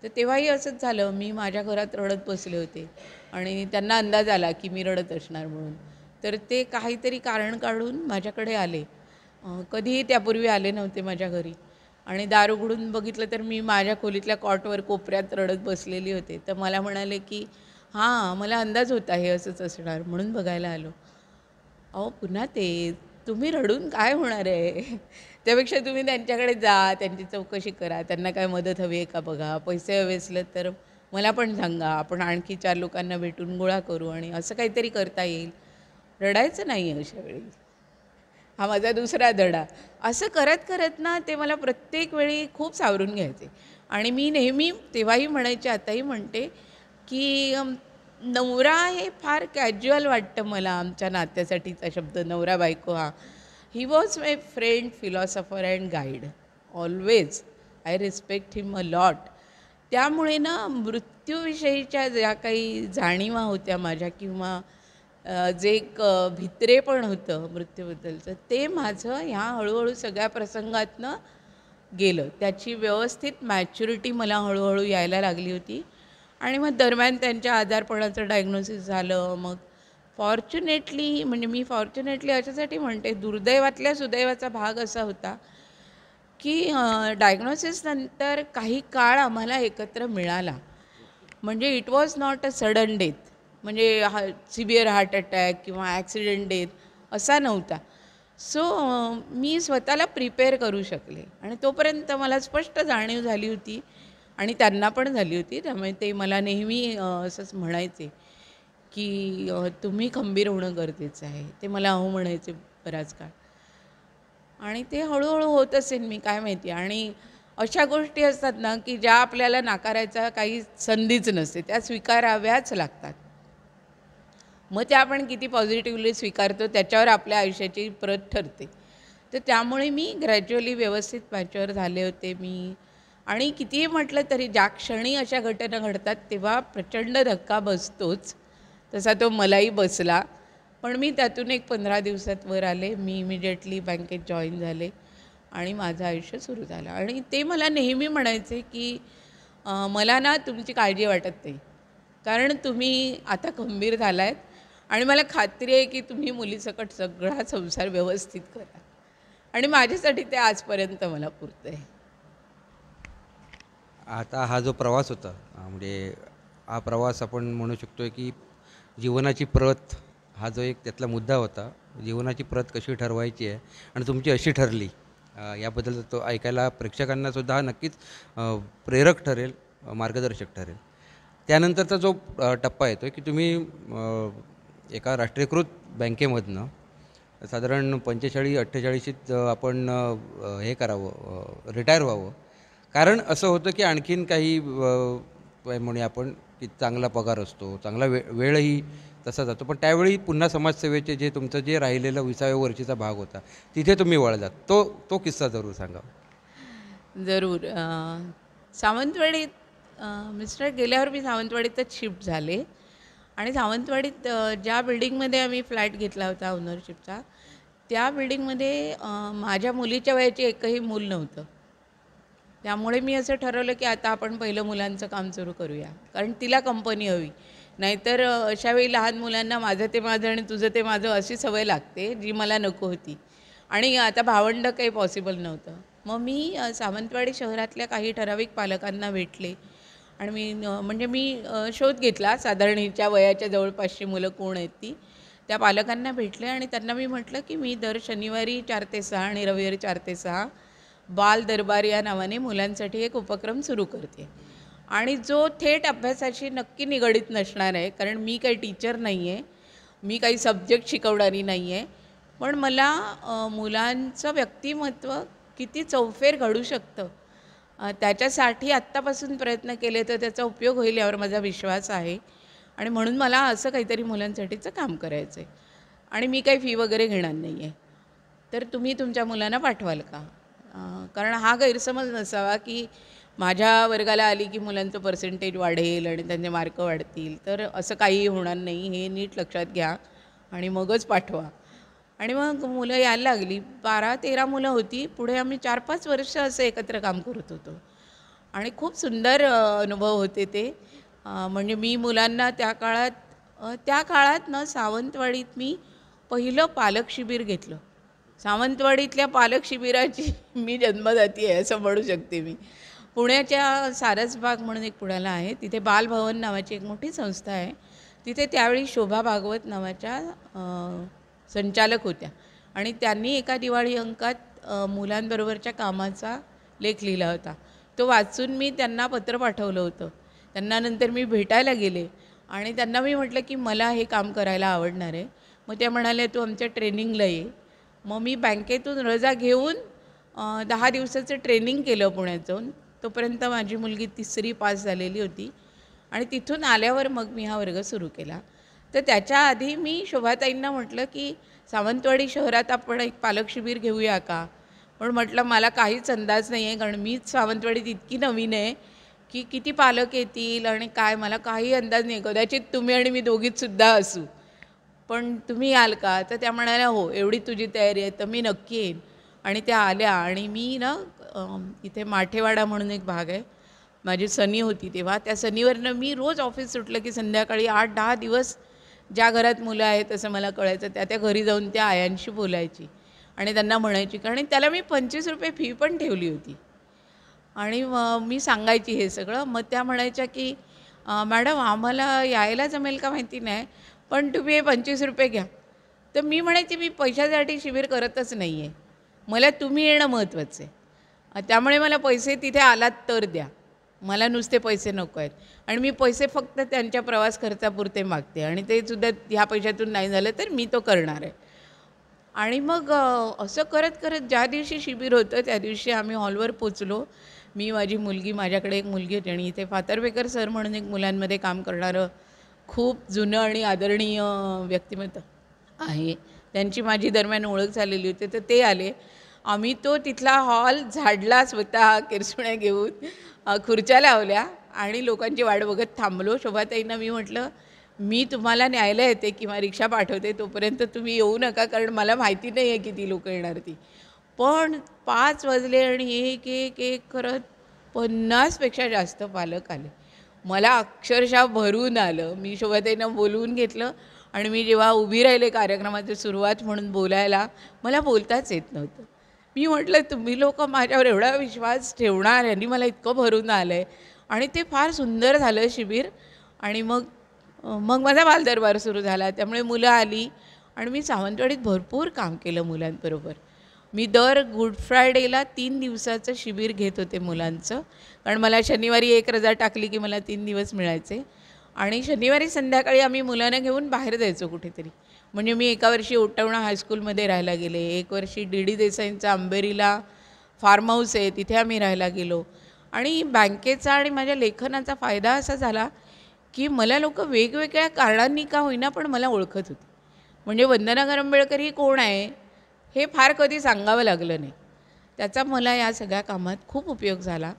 तर तेव्हाही असंच झालं. मी माझ्या घरात रडत बसले होते आणि त्यांना अंदाज आला की मी रडत असणार म्हणून. तर ते काहीतरी कारण काढून माझ्याकडे आले. कधीही त्यापूर्वी आले नव्हते माझ्या घरी आणि दार उघडून बघितलं तर मी माझ्या खोलीतल्या कॉटवर कोपऱ्यात रडत बसलेली होते. तर मला म्हणाले की हां, मला अंदाज होता हे असंच असणार म्हणून बघायला आलो. अहो पुन्हा ते तुम्ही रडून काय होणार आहे? त्यापेक्षा तुम्ही त्यांच्याकडे जा, त्यांची चौकशी करा, त्यांना काय मदत हवी आहे का बघा, पैसे हवे असले तर मला पण सांगा, आपण आणखी 4 लोकांना भेटून गोळा करू आणि असं काहीतरी करता येईल. रडायचं नाही अशा वेळी. हा माझा दुसरा धडा. असं करत करत ना ते मला प्रत्येक वेळी खूप सावरून घ्यायचे आणि मी नेहमी तेव्हाही म्हणायचे, आताही म्हणते की नवरा हे फार कॅज्युअल वाटतं मला आमच्या नात्यासाठीचा शब्द नवरा बायको हा. He was my friend, philosopher and guide always. I respect him a lot. त्यामुळे ना मृत्यूविषयीच्या ज्या काही जाणीवा होत्या माझ्या किंवा जे एक भित्रेपण होतं मृत्यूबद्दलचं, ते माझं ह्या हळूहळू सगळ्या प्रसंगातनं गेलं. त्याची व्यवस्थित मॅच्युरिटी मला हळूहळू यायला लागली होती आणि मग दरम्यान त्यांच्या आजारपणाचं डायग्नोसिस झालं. मग फॉर्च्युनेटली, म्हणजे मी फॉर्च्युनेटली अशासाठी म्हणते, दुर्दैवातल्या सुदैवाचा भाग असा होता की डायग्नोसिसनंतर काही काळ आम्हाला एकत्र मिळाला. म्हणजे it was not a sudden death, म्हणजे सिव्हिअर हार्ट अटॅक किंवा ॲक्सिडेंट डेथ असा नव्हता. सो मी स्वतःला प्रिपेअर करू शकले आणि तोपर्यंत मला स्पष्ट जाणीव झाली होती आणि त्यांना पण झाली होती. त्यामुळे ते मला नेहमी असंच म्हणायचे की तुम्ही खंबीर होणं गरजेचं आहे. ते मला हो म्हणायचे बराच काळ आणि ते हळूहळू होत असेल, मी काय माहिती. आणि अशा गोष्टी असतात ना की ज्या आपल्याला नाकारायचा काही संधीच नसते, त्या स्वीकाराव्याच लागतात. मग त्या आपण किती पॉझिटिव्हली स्वीकारतो त्याच्यावर आपल्या आयुष्याची प्रत ठरते. तर त्यामुळे मी ग्रॅज्युअली व्यवस्थित मॅच्युअर झाले होते मी. आणि कितीही म्हटलं तरी ज्या क्षणी अशा घटना घडतात तेव्हा प्रचंड धक्का बसतोच. तसा तो मलाही बसला. पण मी त्यातून एक 15 दिवसात वर आले. मी इमिडिएटली बँकेत जॉईन झाले आणि माझं आयुष्य सुरू झालं. आणि ते मला नेहमी म्हणायचे की मला ना तुमची काळजी वाटत नाही, कारण तुम्ही आता खंबीर झाला आहेत आणि मला खात्री आहे की तुम्ही मुलीसकट सगळा संसार व्यवस्थित करा. आणि माझ्यासाठी ते आजपर्यंत मला पुरतं आहे. आता हा जो प्रवास होता, म्हणजे हा प्रवास आपण म्हणू शकतो की जीवनाची प्रत हा जो एक त्यातला मुद्दा होता. जीवनाची प्रत कशी ठरवायची आहे आणि तुमची अशी ठरली, याबद्दल तो ऐकायला प्रेक्षकांनासुद्धा हा नक्कीच प्रेरक ठरेल, मार्गदर्शक ठरेल. त्यानंतरचा जो टप्पा येतो की तुम्ही एका राष्ट्रीयकृत बँकेमधनं साधारण 45-48शीत आपण हे करावं, रिटायर व्हावं. कारण असं होतं की आणखीन काही म्हणूया आपण की चांगला पगार असतो, चांगला वेळही तसा जातो. पण त्यावेळी पुन्हा समाजसेवेचे जे तुमचं जे राहिलेलं 20व्या वर्षीचा भाग होता, तिथे तुम्ही वळलात. तो किस्सा जरूर सांगा. जरूर. सावंतवाडीत मिस्टर गेल्यावर मी सावंतवाडीतच शिफ्ट झाले आणि सावंतवाडीत ज्या बिल्डिंगमध्ये आम्ही फ्लॅट घेतला होता ओनरशिपचा, त्या बिल्डिंगमध्ये माझ्या मुलीच्या वयाची एकही मूल नव्हतं. त्यामुळे मी असं ठरवलं की आता आपण पहिलं मुलांचं काम सुरू करूया, कारण तिला कंपनी हवी. नाहीतर अशावेळी लहान मुलांना माझं ते माझं आणि तुझं ते माझं अशी सवय लागते जी मला नको होती. आणि आता भावंड काही पॉसिबल नव्हतं. मग मी सावंतवाडी शहरातल्या काही ठराविक पालकांना भेटले आणि मी शोध घेतला साधारण हिच्या वयाच्या जवळपासची मुलं कोण आहेत ती. त्या पालकांना भेटले आणि त्यांना मी म्हटलं की मी दर शनिवारी 4 ते 6 आणि रविवारी 4 ते 6 बाल दरबार या नावाने मुलांसाठी एक उपक्रम सुरू करते. आणि जो थेट अभ्यासाशी नक्की निगडीत नसणार आहे, कारण मी काही टीचर नाही आहे, मी काही सब्जेक्ट शिकवणारी नाही आहे. पण मला मुलांचं व्यक्तिमत्व किती चौफेर घडू शकतं त्याच्यासाठी आत्तापासून प्रयत्न केले तर त्याचा उपयोग होईल यावर माझा विश्वास आहे. आणि म्हणून मला असं काहीतरी मुलांसाठीचं काम करायचं आहे. आणि मी काही फी वगैरे घेणार नाही आहे. तर तुम्ही तुमच्या मुलांना पाठवाल का? कारण हा गैरसमज नसावा की माझ्या वर्गाला आली की मुलांचं पर्सेंटेज वाढेल आणि त्यांचे मार्क वाढतील. तर असं काही होणार नाही, हे नीट लक्षात घ्या आणि मगच पाठवा. आणि मग मुलं यायला लागली. 12-13 मुलं होती. पुढे आम्ही 4-5 वर्ष असं एकत्र काम करत होतो आणि खूप सुंदर अनुभव होते ते. म्हणजे मी मुलांना त्या काळात ना सावंतवाडीत मी पहिलं पालक शिबिर घेतलं. सावंतवाडीतल्या पालक शिबिराची मी जन्मदाती आहे असं म्हणू शकते मी. पुण्याच्या सारसबाग म्हणून एक पुण्याला आहे, तिथे बालभवन नावाची एक मोठी संस्था आहे. तिथे त्यावेळी शोभा भागवत नावाच्या संचालक होत्या आणि त्यांनी एका दिवाळी अंकात मुलांबरोबरच्या कामाचा लेख लिहिला होता. तो वाचून मी त्यांना पत्र पाठवलं होतं. त्यांना नंतर मी भेटायला गेले आणि त्यांना मी म्हटलं की मला हे काम करायला आवडणार आहे. मग त्या म्हणाल्या तू आमच्या ट्रेनिंगला ये. मग मी बँकेतून रजा घेऊन 10 दिवसाचं ट्रेनिंग केलं पुण्यात जाऊन. तोपर्यंत माझी मुलगी 3री पास झालेली होती आणि तिथून आल्यावर मग मी हा वर्ग सुरू केला. तर त्याच्या आधी मी शोभाताईंना म्हटलं की सावंतवाडी शहरात आपण एक पालक शिबिर घेऊया का? पण म्हटलं मला काहीच अंदाज नाही आहे, कारण मीच सावंतवाडीत इतकी नवीन आहे की किती पालक येतील आणि काय मला काही अंदाज नाही. कदाचित तुम्ही आणि मी दोघीच सुद्धा असू, पण तुम्ही याल का? तर त्या म्हणाल्या हो, एवढी तुझी तयारी आहे तर मी नक्की येईन. आणि त्या आल्या आणि मी ना इथे माठेवाडा म्हणून एक भाग आहे, माझी सनी होती तेव्हा, त्या सनीवरनं मी रोज ऑफिस सुटलं की संध्याकाळी 8-10 दिवस ज्या घरात मुलं आहेत असं मला कळायचं, त्या घरी जाऊन त्या आयांशी बोलायची आणि त्यांना म्हणायची. कारण त्याला मी 25 रुपये फी पण ठेवली होती आणि मी सांगायची हे सगळं. मग त्या म्हणायच्या की मॅडम आम्हाला यायला जमेल का माहिती नाही, पण तुम्ही हे 25 रुपये घ्या. तर मी म्हणायची मी पैशासाठी शिबिर करतच नाही आहे, मला तुम्ही येणं महत्त्वाचं आहे. त्यामुळे मला पैसे तिथे आलात तर द्या, मला नुसते पैसे नको आहेत. आणि मी पैसे फक्त त्यांच्या प्रवास खर्चापुरते मागते आणि ते सुद्धा ह्या पैशातून नाही झालं तर मी तो करणार आहे. आणि मग असं करत करत ज्या दिवशी शिबिर होतं त्या दिवशी आम्ही हॉलवर पोचलो. मी, माझी मुलगी, माझ्याकडे एक मुलगी होती आणि इथे फातर्फेकर सर म्हणून एक मुलांमध्ये काम करणारं खूप जुनं आणि आदरणीय व्यक्तिमत्व आहे, त्यांची माझी दरम्यान ओळख झालेली होती. तर ते आले. आम्ही तो तिथला हॉल झाडला स्वतः, किरसुण्या घेऊन खुर्च्या लावल्या आणि लोकांची वाट बघत थांबलो. शोभाताईंना मी म्हटलं मी तुम्हाला न्यायला येते किंवा रिक्षा पाठवते, तोपर्यंत तुम्ही येऊ नका, कारण मला माहिती नाही आहे किती लोकं येणार ती. पण 5 वाजले आणि एक एक एक करत 50पेक्षा जास्त पालक आले. मला अक्षरशः भरून आलं. मी शोभाताईंना बोलवून घेतलं आणि मी जेव्हा उभी राहिले कार्यक्रमाची सुरुवात म्हणून बोलायला, मला बोलताच येत नव्हतं. मी म्हटलं तुम्ही लोकं माझ्यावर एवढा विश्वास ठेवणार, यांनी मला इतकं भरून आलं आहे. आणि ते फार सुंदर झालं शिबिर. आणि मग माझा बालदरबार सुरू झाला. त्यामुळे मुलं आली आणि मी सावंतवाडीत भरपूर काम केलं मुलांबरोबर. मी दर गुड फ्रायडेला 3 दिवसाचं शिबिर घेत होते मुलांचं, कारण मला शनिवारी एक रजा टाकली की मला 3 दिवस मिळायचे. आणि शनिवारी संध्याकाळी आम्ही मुलांना घेऊन बाहेर जायचो कुठेतरी. म्हणजे मी एका वर्षी ओटवणा हायस्कूलमध्ये राहायला गेले, एक वर्षी डी देसाईंचा अंबेरीला फार्म हाऊस आहे तिथे आम्ही राहायला गेलो. आणि बँकेचा आणि माझ्या लेखनाचा फायदा असा झाला की मला लोक वेगवेगळ्या कारणांनी का होईना पण मला ओळखत होती. म्हणजे वंदना गरंबेळकर ही कोण आहे हे फार कधी सांगावं लागलं नाही. त्याचा मला या सगळ्या कामात खूप उपयोग झाला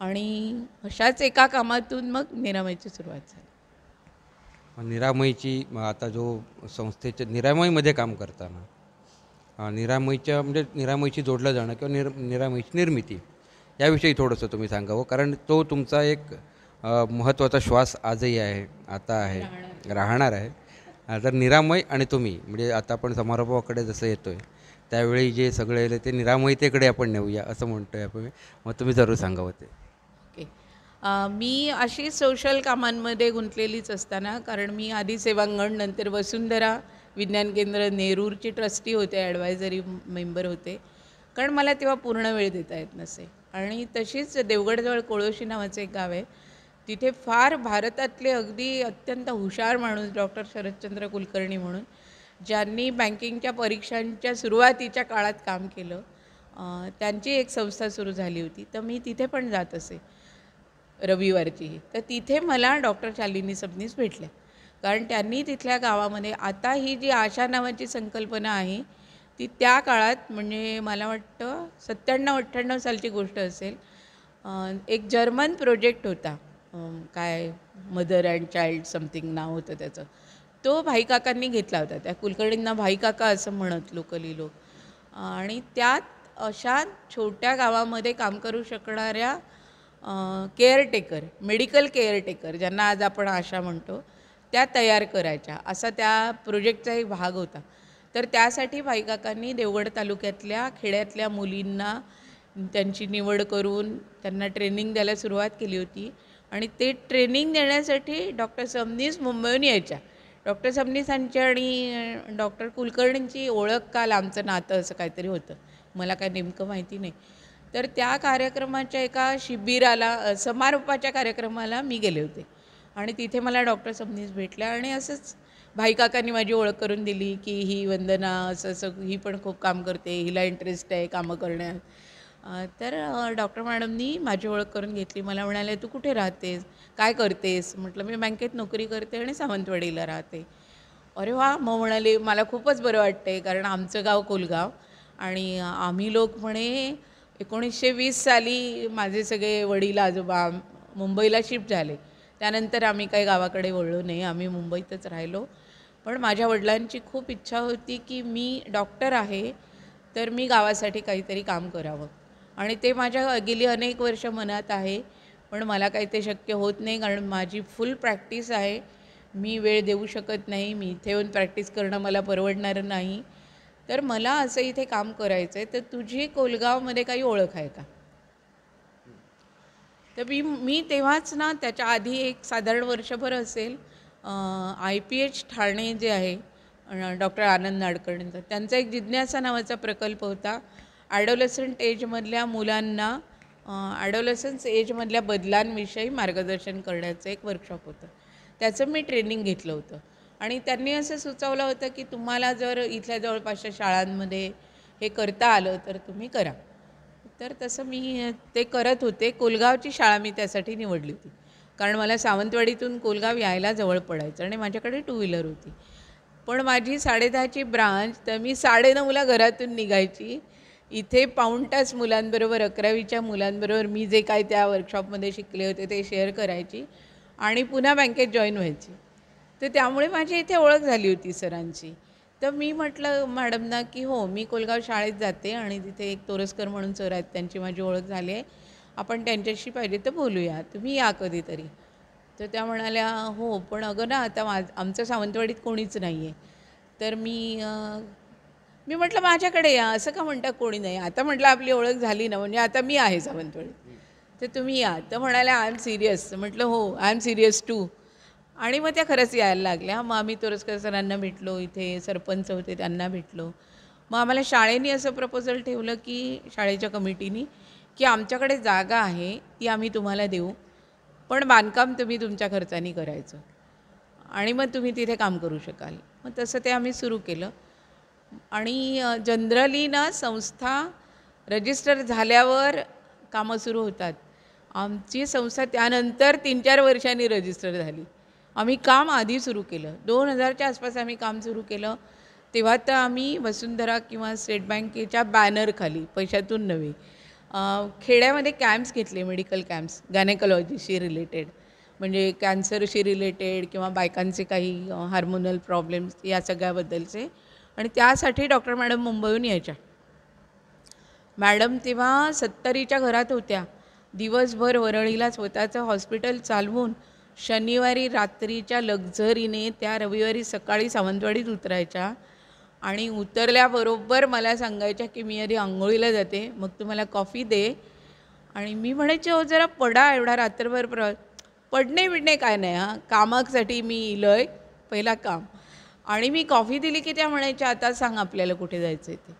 आणि अशाच एका कामातून मग निरामयची सुरुवात झाली. निरामयची आता जो संस्थेच्या निरामयमध्ये काम करताना निरामयच्या म्हणजे निरामयशी जोडलं जाणं किंवा निरामयची निर्मिती याविषयी थोडंसं तुम्ही सांगावं, कारण तो तुमचा एक महत्त्वाचा श्वास आजही आहे, आता आहे, राहणार आहे. तर निरामय आणि तुम्ही म्हणजे आता आपण समारोपाकडे जसं येतो आहे त्यावेळी जे सगळे येले ते निरामयतेकडे आपण नेऊया असं म्हणतो आहे आपण. मग तुम्ही जरूर सांगावं ते. ओके. मी अशी सोशल कामांमध्ये गुंतलेलीच असताना, कारण मी आधी सेवांगण नंतर वसुंधरा विज्ञान केंद्र नेरूरची ट्रस्टी होते, ॲडवायझरी मेंबर होते, कारण मला तेव्हा पूर्ण वेळ देता येत नसे. आणि तशीच देवगडजवळ कोळोशी नावाचं एक गाव आहे तिथे फार भारतातले अगदी अत्यंत हुशार माणूस डॉक्टर शरदचंद्र कुलकर्णी म्हणून, ज्यांनी बँकिंगच्या परीक्षांच्या सुरुवातीच्या काळात काम केलं, त्यांची एक संस्था सुरू झाली होती. तर मी तिथे पण जात असे रविवारची. तर तिथे मला डॉक्टर शालिनी सबनीस भेटल्या, कारण त्यांनी तिथल्या गावामध्ये आता ही जी आशा नावाची संकल्पना आहे ती त्या काळात, म्हणजे मला वाटतं 97-98 सालची गोष्ट असेल, एक जर्मन प्रोजेक्ट होता, काय मदर अँड चाइल्ड समथिंग नाव होतं त्याचं. तो भाईकाकांनी घेतला होता. त्या कुलकर्णींना भाईकाका असं म्हणत लोकली लोक. आणि त्यात अशा छोट्या गावामध्ये काम करू शकणाऱ्या केअरटेकर, मेडिकल केअरटेकर, ज्यांना आज आपण आशा म्हणतो, त्या तयार करायच्या, असा त्या प्रोजेक्टचा एक भाग होता. तर त्यासाठी भाईकाकांनी देवगड तालुक्यातल्या खेड्यातल्या मुलींना त्यांची निवड करून त्यांना ट्रेनिंग द्यायला सुरुवात केली होती. आणि ते ट्रेनिंग देण्यासाठी डॉक्टर सबनीस मुंबईहून यायच्या. डॉक्टर सबनीसांची आणि डॉक्टर कुलकर्णींची ओळख काल आमचं नातं असं काहीतरी होतं, मला काय नेमकं माहिती नाही. तर त्या कार्यक्रमाच्या एका शिबिराला, समारोपाच्या कार्यक्रमाला मी गेले होते आणि तिथे मला डॉक्टर सबनीस भेटल्या. आणि असंच भाईकाकांनी माझी ओळख करून दिली की ही वंदना असं असं, ही पण खूप काम करते, हिला इंटरेस्ट आहे कामं करण्यात. तर डॉक्टर मॅडमनी माझी ओळख करून घेतली. मला म्हणाले, तू कुठे राहतेस, काय करतेस? म्हटलं मी बँकेत नोकरी करते आणि सावंतवाडीला राहते. अरे वा, मग म्हणाले मला खूपच बरं वाटते, कारण आमचं गाव कोलगाव आणि आम्ही लोक म्हणे 1920 साली माझे सगळे वडील आजोबा मुंबईला शिफ्ट झाले. त्यानंतर आम्ही काही गावाकडे वळलो नाही, आम्ही मुंबईतच राहिलो. पण माझ्या वडिलांची खूप इच्छा होती की मी डॉक्टर आहे तर मी गावासाठी काहीतरी काम करावं, आणि ते माझ्या गेली अनेक वर्ष मनात आहे. पण मला काही ते शक्य होत नाही, कारण माझी फुल प्रॅक्टिस आहे, मी वेळ देऊ शकत नाही, मी इथे येऊन प्रॅक्टिस करणं मला परवडणारं नाही. तर मला असं इथे काम करायचं आहे, तर तुझी कोलगावमध्ये काही ओळख आहे का? तर मी तेव्हाच ना, त्याच्या आधी एक साधारण वर्षभर असेल, IPH ठाणे जे आहे डॉक्टर आनंद नाडकर्णींचा, त्यांचा एक जिज्ञासा नावाचा प्रकल्प होता. ॲडोलसंट एजमधल्या मुलांना ॲडोलसन्स एजमधल्या बदलांविषयी मार्गदर्शन करण्याचं एक वर्कशॉप होतं. त्याचं मी ट्रेनिंग घेतलं होतं. आणि त्यांनी असं सुचवलं होतं की तुम्हाला जर इथल्या जवळपासच्या शाळांमध्ये हे करता आलं तर तुम्ही करा. तर तसं मी ते करत होते. कोलगावची शाळा मी त्यासाठी निवडली होती, कारण मला सावंतवाडीतून कोलगाव यायला जवळ पडायचं आणि माझ्याकडे 2 व्हीलर होती. पण माझी 10:30ची ब्रांच, तर मी 9:30ला घरातून निघायची. इथे पाऊण तास मुलांबरोबर, 11वीच्या मुलांबरोबर मी जे काय त्या वर्कशॉपमध्ये शिकले होते ते शेअर करायची आणि पुन्हा बँकेत जॉईन व्हायची. तर त्यामुळे माझी इथे ओळख झाली होती सरांची. तर मी म्हटलं मॅडमना की हो, मी कोलगाव शाळेत जाते आणि तिथे एक तोरसकर म्हणून सर आहेत, त्यांची माझी ओळख झाली आहे, आपण त्यांच्याशी पाहिजे तर बोलूया, तुम्ही या कधीतरी. तर त्या म्हणाल्या हो, पण अगं ना आता आमचं सावंतवाडीत कोणीच नाही आहे. तर मी म्हटलं माझ्याकडे या, असं का म्हणता कोणी नाही? आता म्हटलं आपली ओळख झाली ना, म्हणजे आता मी आहे सावंतवाडीत, तर तुम्ही या. तर म्हणाल्या आय एम सिरियस. म्हटलं हो, आय एम सिरियस टू. आणि मग त्या खरंच यायला लागल्या. मग आम्ही तोरसकर सरांना भेटलो, इथे सरपंच होते त्यांना भेटलो. मग आम्हाला शाळेने असं प्रपोजल ठेवलं की शाळेच्या कमिटीनी की आमच्याकडे जागा आहे, ती आम्ही तुम्हाला देऊ, पण बांधकाम तुम्ही तुमच्या खर्चानी करायचं आणि मग तुम्ही तिथे काम करू शकाल. मग तसं ते आम्ही सुरू केलं. आणि जनरली ना संस्था रजिस्टर झाल्यावर कामं सुरू होतात. आमची संस्था त्यानंतर 3-4 वर्षांनी रजिस्टर झाली. आम्ही काम आधी सुरू केलं, 2000च्या आसपास आम्ही काम सुरू केलं. तेव्हा तर आम्ही वसुंधरा किंवा स्टेट बँकेच्या बॅनरखाली, पैशातून नव्हे, खेड्यामध्ये कॅम्प्स घेतले, मेडिकल कॅम्प्स, गायनेकॉलॉजीशी रिलेटेड, म्हणजे कॅन्सरशी रिलेटेड किंवा बायकांचे काही हार्मोनल प्रॉब्लेम्स या सगळ्याबद्दलचे. आणि त्यासाठी डॉक्टर मॅडम मुंबईहून यायच्या. मॅडम तेव्हा 70च्या घरात होत्या. दिवसभर वरळीला स्वतःचं हॉस्पिटल चालवून शनिवारी रात्रीच्या लक्झरीने त्या रविवारी सकाळी सावंतवाडीत उतरायच्या आणि उतरल्याबरोबर मला सांगायच्या की मी आधी आंघोळीला जाते, मग तू मला कॉफी दे. आणि मी म्हणायचे हो जरा पडा, एवढा रात्रभर पडणे बिडणे काय नाही, हां कामासाठी मी इलो आहे, पहिला काम. आणि मी कॉफी दिली की त्या म्हणायच्या आता सांग आपल्याला कुठे जायचं आहे ते.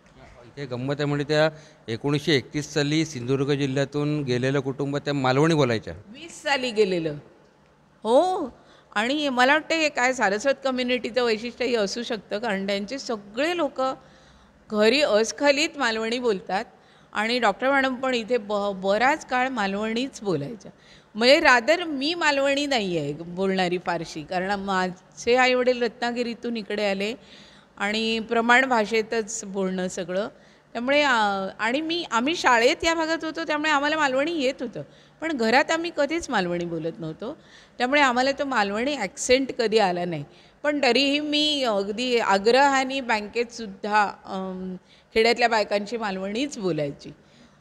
इथे गंमत आहे, म्हणजे त्या 1931 साली सिंधुदुर्ग जिल्ह्यातून गेलेलं कुटुंब त्या मालवणी बोलायच्या. 20 साली गेलेलं. हो. आणि मला वाटतं हे काय सारस्वत कम्युनिटीचं वैशिष्ट्यही असू शकतं, कारण त्यांचे सगळे लोक घरी अस्खलित मालवणी बोलतात आणि डॉक्टर मॅडम पण इथे बराच काळ मालवणीच बोलायच्या. म्हणजे रादर मी मालवणी नाही आहे बोलणारी फारशी, कारण माझे आईवडील रत्नागिरीतून इकडे आले आणि प्रमाण भाषेतच बोलणं सगळं. त्यामुळे आणि आम्ही शाळेत या भागात होतो, त्यामुळे आम्हाला मालवणी येत होतं. पण घरात आम्ही कधीच मालवणी बोलत नव्हतो, त्यामुळे आम्हाला तो मालवणी ॲक्सेंट कधी आला नाही. पण तरीही मी अगदी आग्रहाने बँकेतसुद्धा खेड्यातल्या बायकांची मालवणीच बोलायची.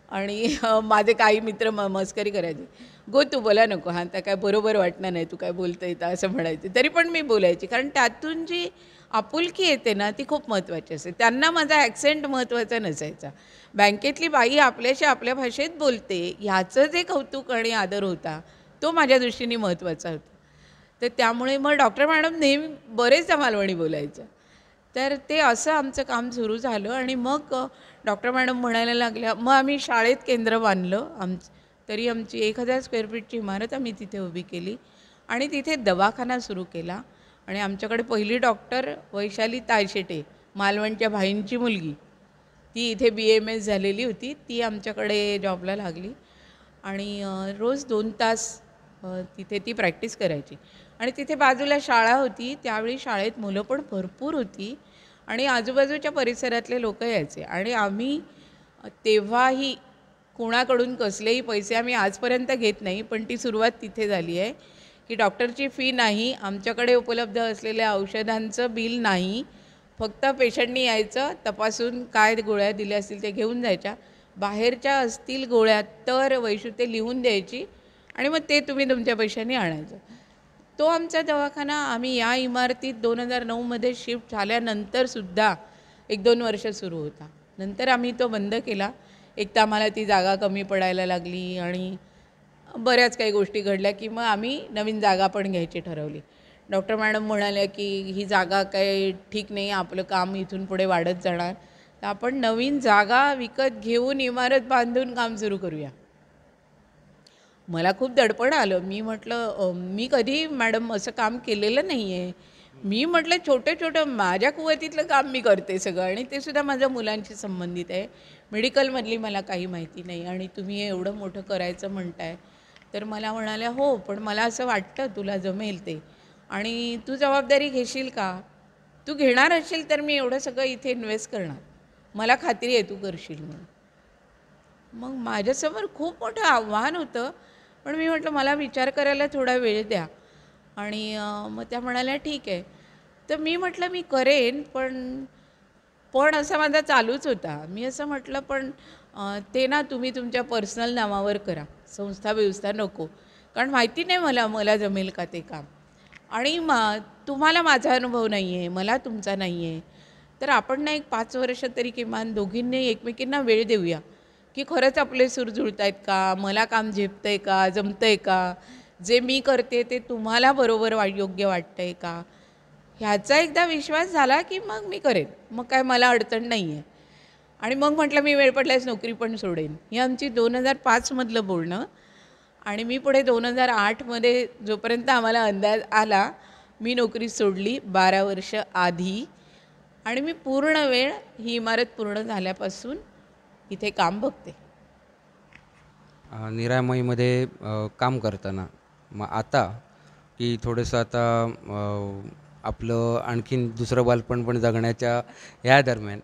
आणि माझे काही मित्र मस्करी करायचे, "गो तू बोला नको, हां तर काय बरोबर वाटणार नाही, तू काय बोलता येतं" असं म्हणायचे. तरी पण मी बोलायची, कारण त्यातून जी आपुलकी येते ना ती खूप महत्त्वाची असते. त्यांना माझा ॲक्सेंट महत्त्वाचा नसायचा. बँकेतली बाई आपल्याशी आपल्या भाषेत बोलते ह्याचं जे कौतुक आणि आदर होता, तो माझ्या दृष्टीने महत्त्वाचा होता. तर त्यामुळे मग डॉक्टर मॅडम नेहमी बरेचदा मालवणी बोलायच्या. तर ते असं आमचं काम सुरू झालं आणि मग डॉक्टर मॅडम म्हणायला लागल्या. मग आम्ही शाळेत केंद्र बांधलं. तरी आमची 1000 स्क्वेअर फीटची इमारत आम्ही तिथे उभी केली आणि तिथे दवाखाना सुरू केला. आणि आमच्याकडे पहिली डॉक्टर वैशाली तायशेटे, मालवणच्या भाईंची मुलगी, ती इथे BMS झालेली होती. ती आमच्याकडे जॉबला लागली आणि रोज 2 तास तिथे ती प्रॅक्टिस करायची. आणि तिथे बाजूला शाळा होती. त्यावेळी शाळेत मुलं पण भरपूर होती आणि आजूबाजूच्या परिसरातले लोक यायचे. आणि आम्ही तेव्हाही कोणाकडून कसलेही पैसे आम्ही आजपर्यंत घेत नाही, पण ती सुरुवात तिथे झाली आहे की डॉक्टरची फी नाही, आमच्याकडे उपलब्ध असलेल्या औषधांचं बिल नाही, फक्त पेशंटनी यायचं, तपासून काय गोळ्या दिल्या असतील ते घेऊन जायच्या. बाहेरच्या असतील गोळ्या तर वैशू ते लिहून द्यायची आणि मग ते तुम्ही तुमच्या पैशाने आणायचं. तो आमचा दवाखाना आम्ही या इमारतीत 2009मध्ये शिफ्ट झाल्यानंतरसुद्धा 1-2 वर्ष सुरू होता. नंतर आम्ही तो बंद केला. एक तर आम्हाला ती जागा कमी पडायला लागली आणि बऱ्याच काही गोष्टी घडल्या की मग आम्ही नवीन जागा पण घ्यायची ठरवली. डॉक्टर मॅडम म्हणाल्या की ही जागा काही ठीक नाही, आपलं काम इथून पुढे वाढत जाणार, तर आपण नवीन जागा विकत घेऊन इमारत बांधून काम सुरू करूया. मला खूप दडपण आलं. मी म्हटलं मी कधी मॅडम असं काम केलेलं नाही आहे. मी म्हटलं छोटं माझ्या कुवतीतलं काम मी करते सगळं आणि ते सुद्धा माझ्या मुलांशी संबंधित आहे. मेडिकलमधली मला काही माहिती नाही आणि तुम्ही एवढं मोठं करायचं म्हणताय. तर मला म्हणाल्या, "हो, पण मला असं वाटतं तुला जमेल ते आणि तू जबाबदारी घेशील का? तू घेणार असशील तर मी एवढं सगळं इथे इन्व्हेस्ट करणार. मला खात्री आहे तू करशील म्हणून." मग माझ्यासमोर खूप मोठं आव्हान होतं, पण मी म्हटलं मला विचार करायला थोडा वेळ द्या. आणि मग त्या म्हणाल्या ठीक आहे. तर मी म्हटलं मी करेन, पण पण असा माझा चालूच होता. मी असं म्हटलं पण ते ना तुम्ही तुमच्या पर्सनल नावावर करा, संस्था-बिवस्था नको. कारण माहिती नाही मला जमेल का ते काम. आणि तुम्हाला माझा अनुभव नाही आहे, मला तुमचा नाही आहे. तर आपण ना एक 5 वर्ष तरी किमान दोघींनी एकमेकींना वेळ देऊया, की खरंच आपले सूर जुळत आहेत का, मला काम झेपतं आहे का, जमतं आहे का, जे मी करते ते तुम्हाला बरोबर योग्य वाटतं आहे का, ह्याचा एकदा विश्वास झाला की मग मी करेन, मग काय मला अडचण नाही आहे. आणि मग म्हटलं मी वेळ पडल्यास नोकरी पण सोडेन. ही आमची 2005मधलं बोलणं. आणि मी पुढे 2008मध्ये जोपर्यंत आम्हाला अंदाज आला, मी नोकरी सोडली 12 वर्ष आधी आणि मी पूर्ण वेळ ही इमारत पूर्ण झाल्यापासून इथे काम बघते. निरामयमध्ये काम करताना मग आता की थोडंसं आता आपलं आणखीन दुसरं बालपण पण जगण्याच्या ह्या दरम्यान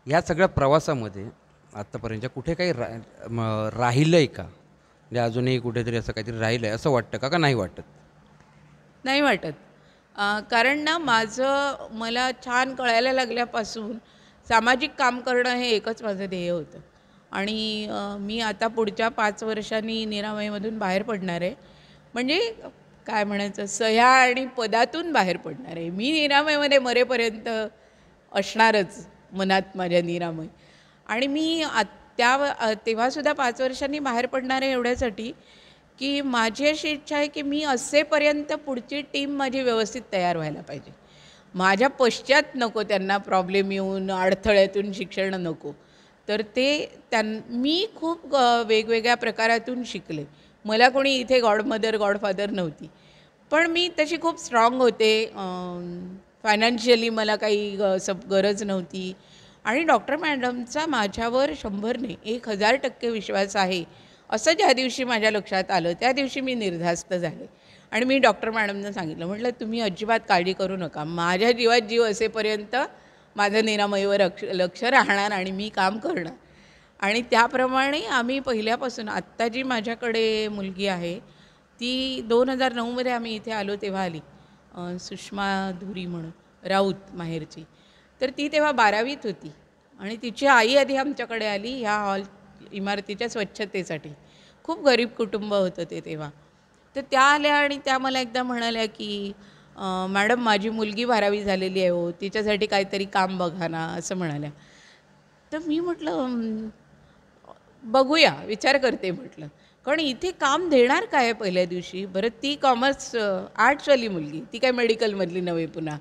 ह्या सगळ्या प्रवासामध्ये आत्तापर्यंतच्या कुठे काही राहिलं आहे का? म्हणजे अजूनही कुठेतरी असं काहीतरी राहिलं आहे असं वाटतं का नाही वाटत? नाही वाटत. कारण ना मला छान कळायला लागल्यापासून सामाजिक काम करणं हे एकच माझं ध्येय होतं. आणि मी आता पुढच्या 5 वर्षांनी निरामयमधून बाहेर पडणार आहे. म्हणजे काय म्हणायचं, सह्या आणि पदातून बाहेर पडणार आहे. मी निरामयमध्ये मरेपर्यंत असणारच मनात माझ्या निरामय. आणि मी तेव्हासुद्धा 5 वर्षांनी बाहेर पडणार आहे एवढ्यासाठी की माझी अशी इच्छा आहे की मी असेपर्यंत पुढची टीम माझी व्यवस्थित तयार व्हायला पाहिजे. माझ्या पश्चात नको त्यांना प्रॉब्लेम येऊन अडथळ्यातून शिक्षण नको. तर मी खूप वेगवेगळ्या प्रकारातून शिकले. मला कोणी इथे गॉडमदर गॉडफादर नव्हती. पण मी तशी खूप स्ट्रॉंग होते. फायनान्शियली मला काही गरज नव्हती आणि डॉक्टर मॅडमचा माझ्यावर 100 नाही 1000% विश्वास आहे असं ज्या दिवशी माझ्या लक्षात आलं त्या दिवशी मी निर्धास्त झाले आणि मी डॉक्टर मॅडमनं सांगितलं, म्हटलं तुम्ही अजिबात काळजी करू नका, माझ्या जीवात जीव असेपर्यंत माझं निरामयीवर लक्ष राहणार आणि मी काम करणार. आणि त्याप्रमाणे आम्ही पहिल्यापासून आत्ता जी माझ्याकडे मुलगी आहे ती 2009मध्ये आम्ही इथे आलो तेव्हा आली. सुषमा धुरी म्हणून राऊत माहेरची. तर ती तेव्हा 12वीत होती आणि तिची आई आधी आमच्याकडे आली ह्या इमारतीच्या स्वच्छतेसाठी. खूप गरीब कुटुंब होतं ते तेव्हा. तर त्या आल्या आणि त्या मला एकदा म्हणाल्या की मॅडम माझी मुलगी 12वी झालेली आहे हो, तिच्यासाठी काहीतरी काम बघा ना असं म्हणाल्या. तर मी म्हटलं बघूया, विचार करते म्हटलं. कारण इथे काम देणार काय पहिल्या दिवशी? बरं ती कॉमर्स आर्ट्सवाली मुलगी, ती काय मेडिकलमधली नव्हे पुन्हा.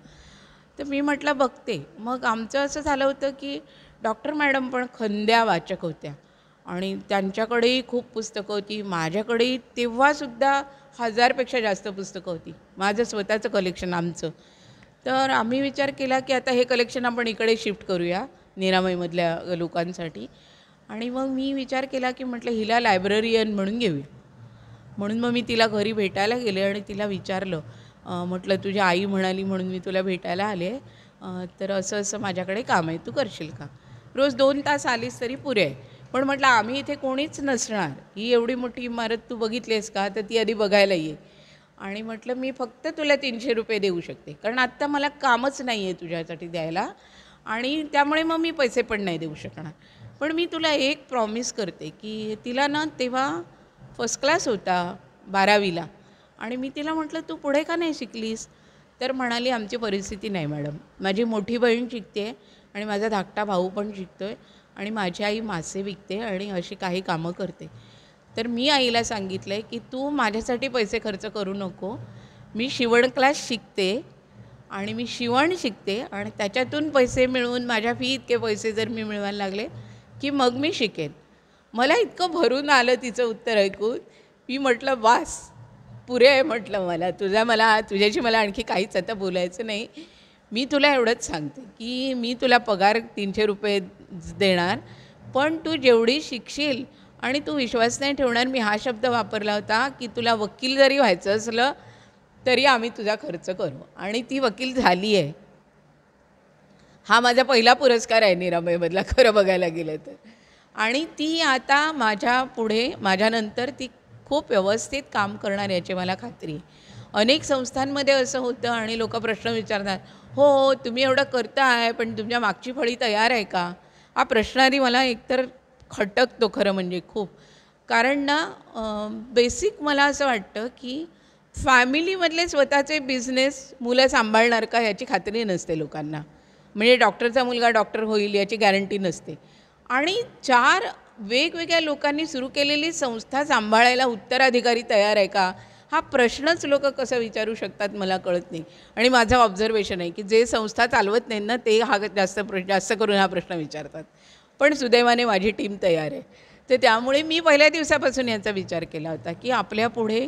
तर मी म्हटलं बघते. मग आमचं असं झालं होतं की डॉक्टर मॅडम पण खंद्या वाचक होत्या आणि त्यांच्याकडेही खूप पुस्तकं होती. माझ्याकडेही तेव्हासुद्धा 1000पेक्षा जास्त पुस्तकं होती. माझं स्वतःचं कलेक्शन आमचं. तर आम्ही विचार केला की आता हे कलेक्शन आपण इकडे शिफ्ट करूया निरामयमधल्या लोकांसाठी. आणि मग मी विचार केला की म्हटलं हिला लायब्ररियन म्हणून घेऊया. म्हणून मग मी तिला घरी भेटायला गेले आणि तिला विचारलं, म्हटलं तुझी आई म्हणाली म्हणून मी तुला भेटायला आले, तर असं असं माझ्याकडे काम आहे, तू करशील का? रोज 2 तास आलीस तरी पुरे आहे. पण म्हटलं आम्ही इथे कोणीच नसणार, ही एवढी मोठी इमारत तू बघितलीस का? तर ती आधी बघायला ये. आणि म्हटलं मी फक्त तुला 300 रुपये देऊ शकते, कारण आत्ता मला कामच नाही आहे तुझ्यासाठी द्यायला आणि त्यामुळे मग मी पैसे पण नाही देऊ शकणार. पण मी तुला एक प्रॉमिस करते की तिला ना तेव्हा फर्स्ट क्लास होता 12वीला आणि मी तिला म्हटलं तू पुढे का नाही शिकलीस? तर म्हणाली आमची परिस्थिती नाही मॅडम, माझी मोठी बहीण शिकते आणि माझा धाकटा भाऊ पण शिकतो आहे आणि माझी आई मासे विकते आणि अशी काही कामं करते. तर मी आईला सांगितलं आहे की तू माझ्यासाठी पैसे खर्च करू नको, मी शिवण क्लास शिकते आणि मी शिवण शिकते आणि त्याच्यातून पैसे मिळवून माझ्या फी इतके पैसे जर मी मिळवायला लागले की मग मी शिकेन. मला इतकं भरून आलं तिचं उत्तर ऐकून. मी म्हटलं वास पुरे आहे म्हटलं, तुझ्याशी मला आणखी काहीच आता बोलायचं नाही. मी तुला एवढंच सांगते की मी तुला पगार 300 रुपये देणार, पण तू जेवढी शिकशील आणि तू विश्वास नाही ठेवणार. मी हा शब्द वापरला होता की तुला वकील जरी व्हायचं असलं तरी आम्ही तुझा खर्च करू आणि ती वकील झाली आहे. हा माझा पहिला पुरस्कार आहे निरामयमधला खरं बघायला गेलं तर. आणि ती आता माझ्यानंतर ती खूप व्यवस्थित काम करणार याची मला खात्री आहे. अनेक संस्थांमध्ये असं होतं आणि लोक प्रश्न विचारतात, हो हो तुम्ही एवढं करताय पण तुमच्या मागची फळी तयार आहे का? हा प्रश्न आधी मला एकतर खटकतो खरं म्हणजे खूप. कारण ना बेसिक मला असं वाटतं की फॅमिलीमधले स्वतःचे बिझनेस मुलं सांभाळणार का याची खात्री नसते लोकांना. म्हणजे डॉक्टरचा मुलगा डॉक्टर होईल याची गॅरंटी नसते आणि 4 वेगवेगळ्या लोकांनी सुरू केलेली संस्था सांभाळायला उत्तराधिकारी तयार आहे का? हा प्रश्नच लोक कसं विचारू शकतात मला कळत नाही. आणि माझं ऑब्झर्वेशन आहे की जे संस्था चालवत नाहीत ना ते जास्त करून हा प्रश्न विचारतात. पण सुदैवाने माझी टीम तयार आहे. तर त्यामुळे मी पहिल्या दिवसापासून याचा विचार केला होता की आपल्या पुढे.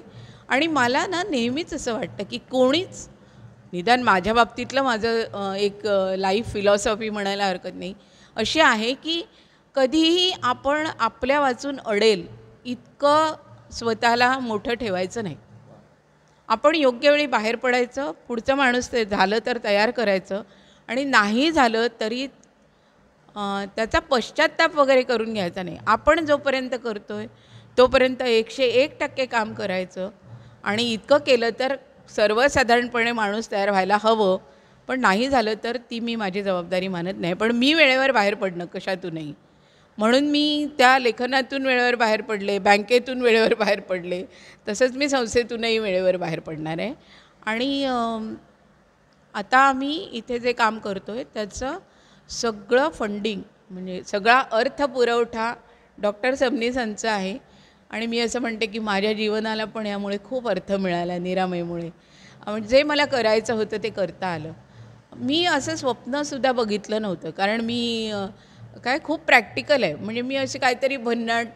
आणि मला ना नेहमीच असं वाटतं की कोणीच, निदान माझ्या बाबतीतलं माझं एक लाईफ फिलॉसॉफी म्हणायला हरकत नाही अशी आहे की कधीही आपण आपल्या वाचून अडेल इतकं स्वतःला मोठं ठेवायचं नाही. आपण योग्य वेळी बाहेर पडायचं, पुढचं माणूस ते झालं तर तयार करायचं आणि नाही झालं तरी त्याचा पश्चात्ताप वगैरे करून घ्यायचा नाही. आपण जोपर्यंत करतोय तोपर्यंत 101% काम करायचं आणि इतकं केलं तर सर्वसाधारणपणे माणूस तयार व्हायला हवं. पण नाही झालं तर ती मी माझी जबाबदारी मानत नाही. पण मी वेळेवर बाहेर पडणं कशातूनही, म्हणून मी त्या लेखनातून वेळेवर बाहेर पडले, बँकेतून वेळेवर बाहेर पडले, तसंच मी संस्थेतूनही वेळेवर बाहेर पडणार आहे. आणि आता आम्ही इथे जे काम करतो आहे त्याचं सगळं फंडिंग म्हणजे सगळा अर्थपुरवठा डॉक्टर सबनीसांचा आहे. आणि मी असं म्हणते की माझ्या जीवनाला पण यामुळे खूप अर्थ मिळाला निरामयमुळे. म्हणजे जे मला करायचं होतं ते करता आलं. मी असं स्वप्नसुद्धा बघितलं नव्हतं, कारण मी खूप प्रॅक्टिकल आहे. म्हणजे मी अशी काहीतरी भन्नाट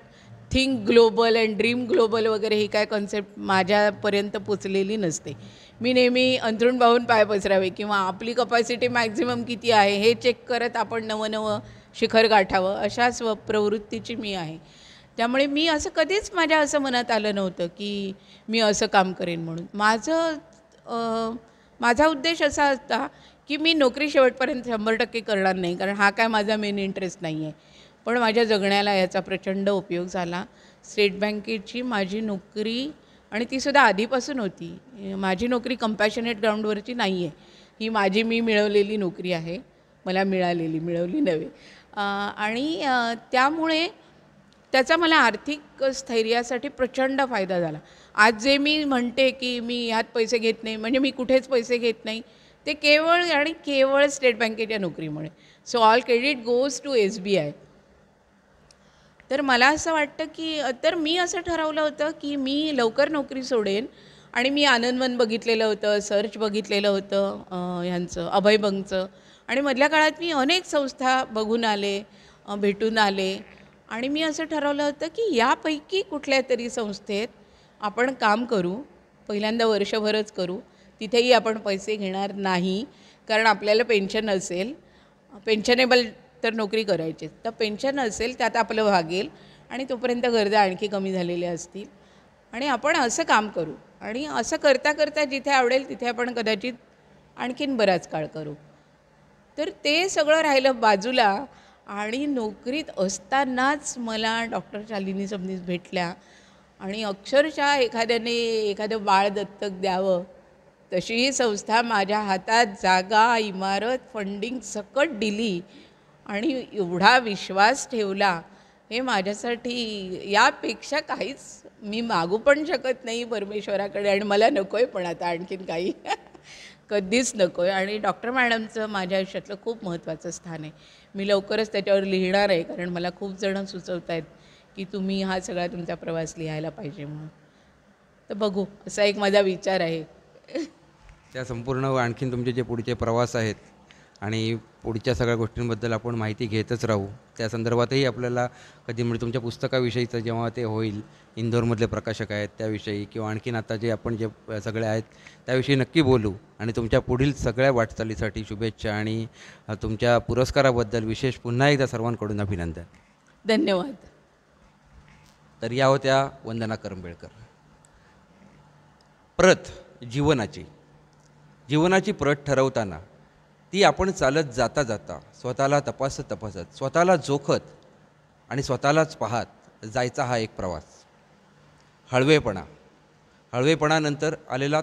think global and dream global वगैरे ही काय कॉन्सेप्ट माझ्यापर्यंत पोचलेली नसते. मी नेहमी अंथरूण पाहून पाय पसरावे किंवा आपली कपॅसिटी मॅक्झिमम किती आहे हे चेक करत आपण नवं शिखर गाठावं अशा प्रवृत्तीची मी आहे. त्यामुळे मी असं कधीच माझ्या असं मनात आलं नव्हतं की मी असं काम करेन म्हणून. माझा उद्देश असा होता की मी नोकरी शेवटपर्यंत 100% करणार नाही, कारण हा काय माझा मेन इंटरेस्ट नाही आहे. पण माझ्या जगण्याला याचा प्रचंड उपयोग झाला. स्टेट बँकेची माझी नोकरी, आणि तीसुद्धा आधीपासून होती. माझी नोकरी कंपॅशनेट ग्राउंडवरची नाही आहे. ही मी मिळवलेली नोकरी आहे. मला मिळवली नव्हे. आणि त्यामुळे त्याचा मला आर्थिक स्थैर्यासाठी प्रचंड फायदा झाला. आज जे मी म्हणते की मी ह्यात पैसे घेत नाही, म्हणजे मी कुठेच पैसे घेत नाही, ते केवळ आणि केवळ स्टेट बँकेच्या नोकरीमुळे. So all credit goes to SBI. तर मला असं वाटतं की तर मी असं ठरवलं होतं की मी लवकर नोकरी सोडेन. आणि मी आनंदवन बघितलेलं होतं, सर्च बघितलेलं होतं ह्यांचं अभय बंगचं, आणि मधल्या काळात मी अनेक संस्था बघून आले, भेटून आले. आणि मी असं ठरवलं होतं की यापैकी कुठल्या तरी संस्थेत आपण काम करू. पहिल्यांदा वर्षभरच करू. तिथेही आपण पैसे घेणार नाही, कारण आपल्याला पेन्शन असेल, पेन्शनेबल तर नोकरी करायची, तर पेन्शन असेल त्यात आपलं भागेल, आणि तोपर्यंत गरजा आणखी कमी झालेल्या असतील, आणि आपण असं काम करू. आणि असं करता करता जिथे आवडेल तिथे आपण कदाचित आणखीन बराच काळ करू. तर ते सगळं राहिलं बाजूला. आणि नोकरीत असतानाच मला डॉक्टर शालिनी सबनीस भेटल्या, आणि अक्षरशः एखादं बाळ दत्तक द्यावं तशी संस्था माझ्या हातात जागा, इमारत, फंडिंग सकट दिली, आणि एवढा विश्वास ठेवला. हे माझ्यासाठी यापेक्षा काहीच मी मागू पण शकत नाही परमेश्वराकडे, आणि मला नको आहे पण आता आणखीन काही कधीच नको आहे. आणि डॉक्टर मॅडमचं माझ्या आयुष्यातलं खूप महत्त्वाचं स्थान आहे. मी लवकरच त्याच्यावर लिहिणार आहे, कारण मला खूप जणं सुचवत आहेत की तुम्ही हा सगळा तुमचा प्रवास लिहायला पाहिजे म्हणून. तर बघू, असा एक माझा विचार आहे. त्या संपूर्ण आणखीन तुमचे जे पुढचे प्रवास आहेत आणि पुढच्या सगळ्या गोष्टींबद्दल आपण माहिती घेतच राहू. त्या संदर्भातही आपल्याला कधी म्हणजे तुमच्या पुस्तकाविषयीचं जेव्हा ते होईल, इंदोरमधले प्रकाशक आहेत त्याविषयी, किंवा आणखीन आता जे आपण जे सगळे आहेत त्याविषयी नक्की बोलू. आणि तुमच्या पुढील सगळ्या वाटचालीसाठी शुभेच्छा, आणि तुमच्या पुरस्काराबद्दल विशेष पुन्हा एकदा सर्वांकडून अभिनंदन. धन्यवाद. तर या होत्या वंदना करंबेळकर. प्रत जीवनाची प्रत ठरवताना ती आपण चालत जाता जाता स्वतःला तपासत स्वतःला जोखत आणि स्वतःलाच पाहत जायचा हा एक प्रवास. हळवेपणानंतर आलेला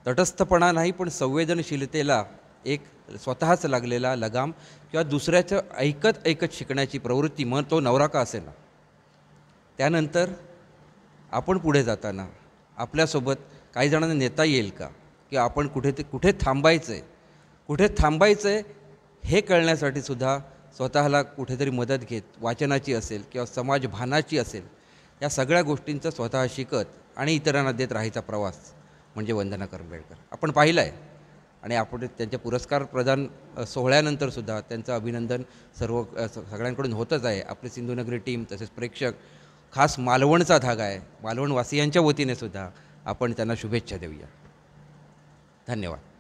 तटस्थपणा नाही, पण संवेदनशीलतेला एक स्वतःच लागलेला लगाम, किंवा दुसऱ्याचं ऐकत शिकण्याची प्रवृत्ती, मग तो नवरा का असेना. त्यानंतर आपण पुढे जाताना आपल्यासोबत काही जणांना नेता येईल का, किंवा आपण कुठे थांबायचं आहे हे कळण्यासाठी सुद्धा स्वतःला कुठेतरी मदत घेत, वाचनाची असेल किंवा समाजभानाची असेल, या सगळ्या गोष्टींचं स्वतः शिकत आणि इतरांना देत राहायचा प्रवास म्हणजे वंदना करंबेळकर. आपण पाहिलं आहे, आणि आपण त्यांच्या पुरस्कार प्रदान सोहळ्यानंतरसुद्धा त्यांचं अभिनंदन सगळ्यांकडून होतच आहे. आपली सिंधुनगरी टीम, तसेच प्रेक्षक, खास मालवणचा धागा आहे, मालवणवासियांच्या वतीने सुद्धा आपण त्यांना शुभेच्छा देऊया. धन्यवाद.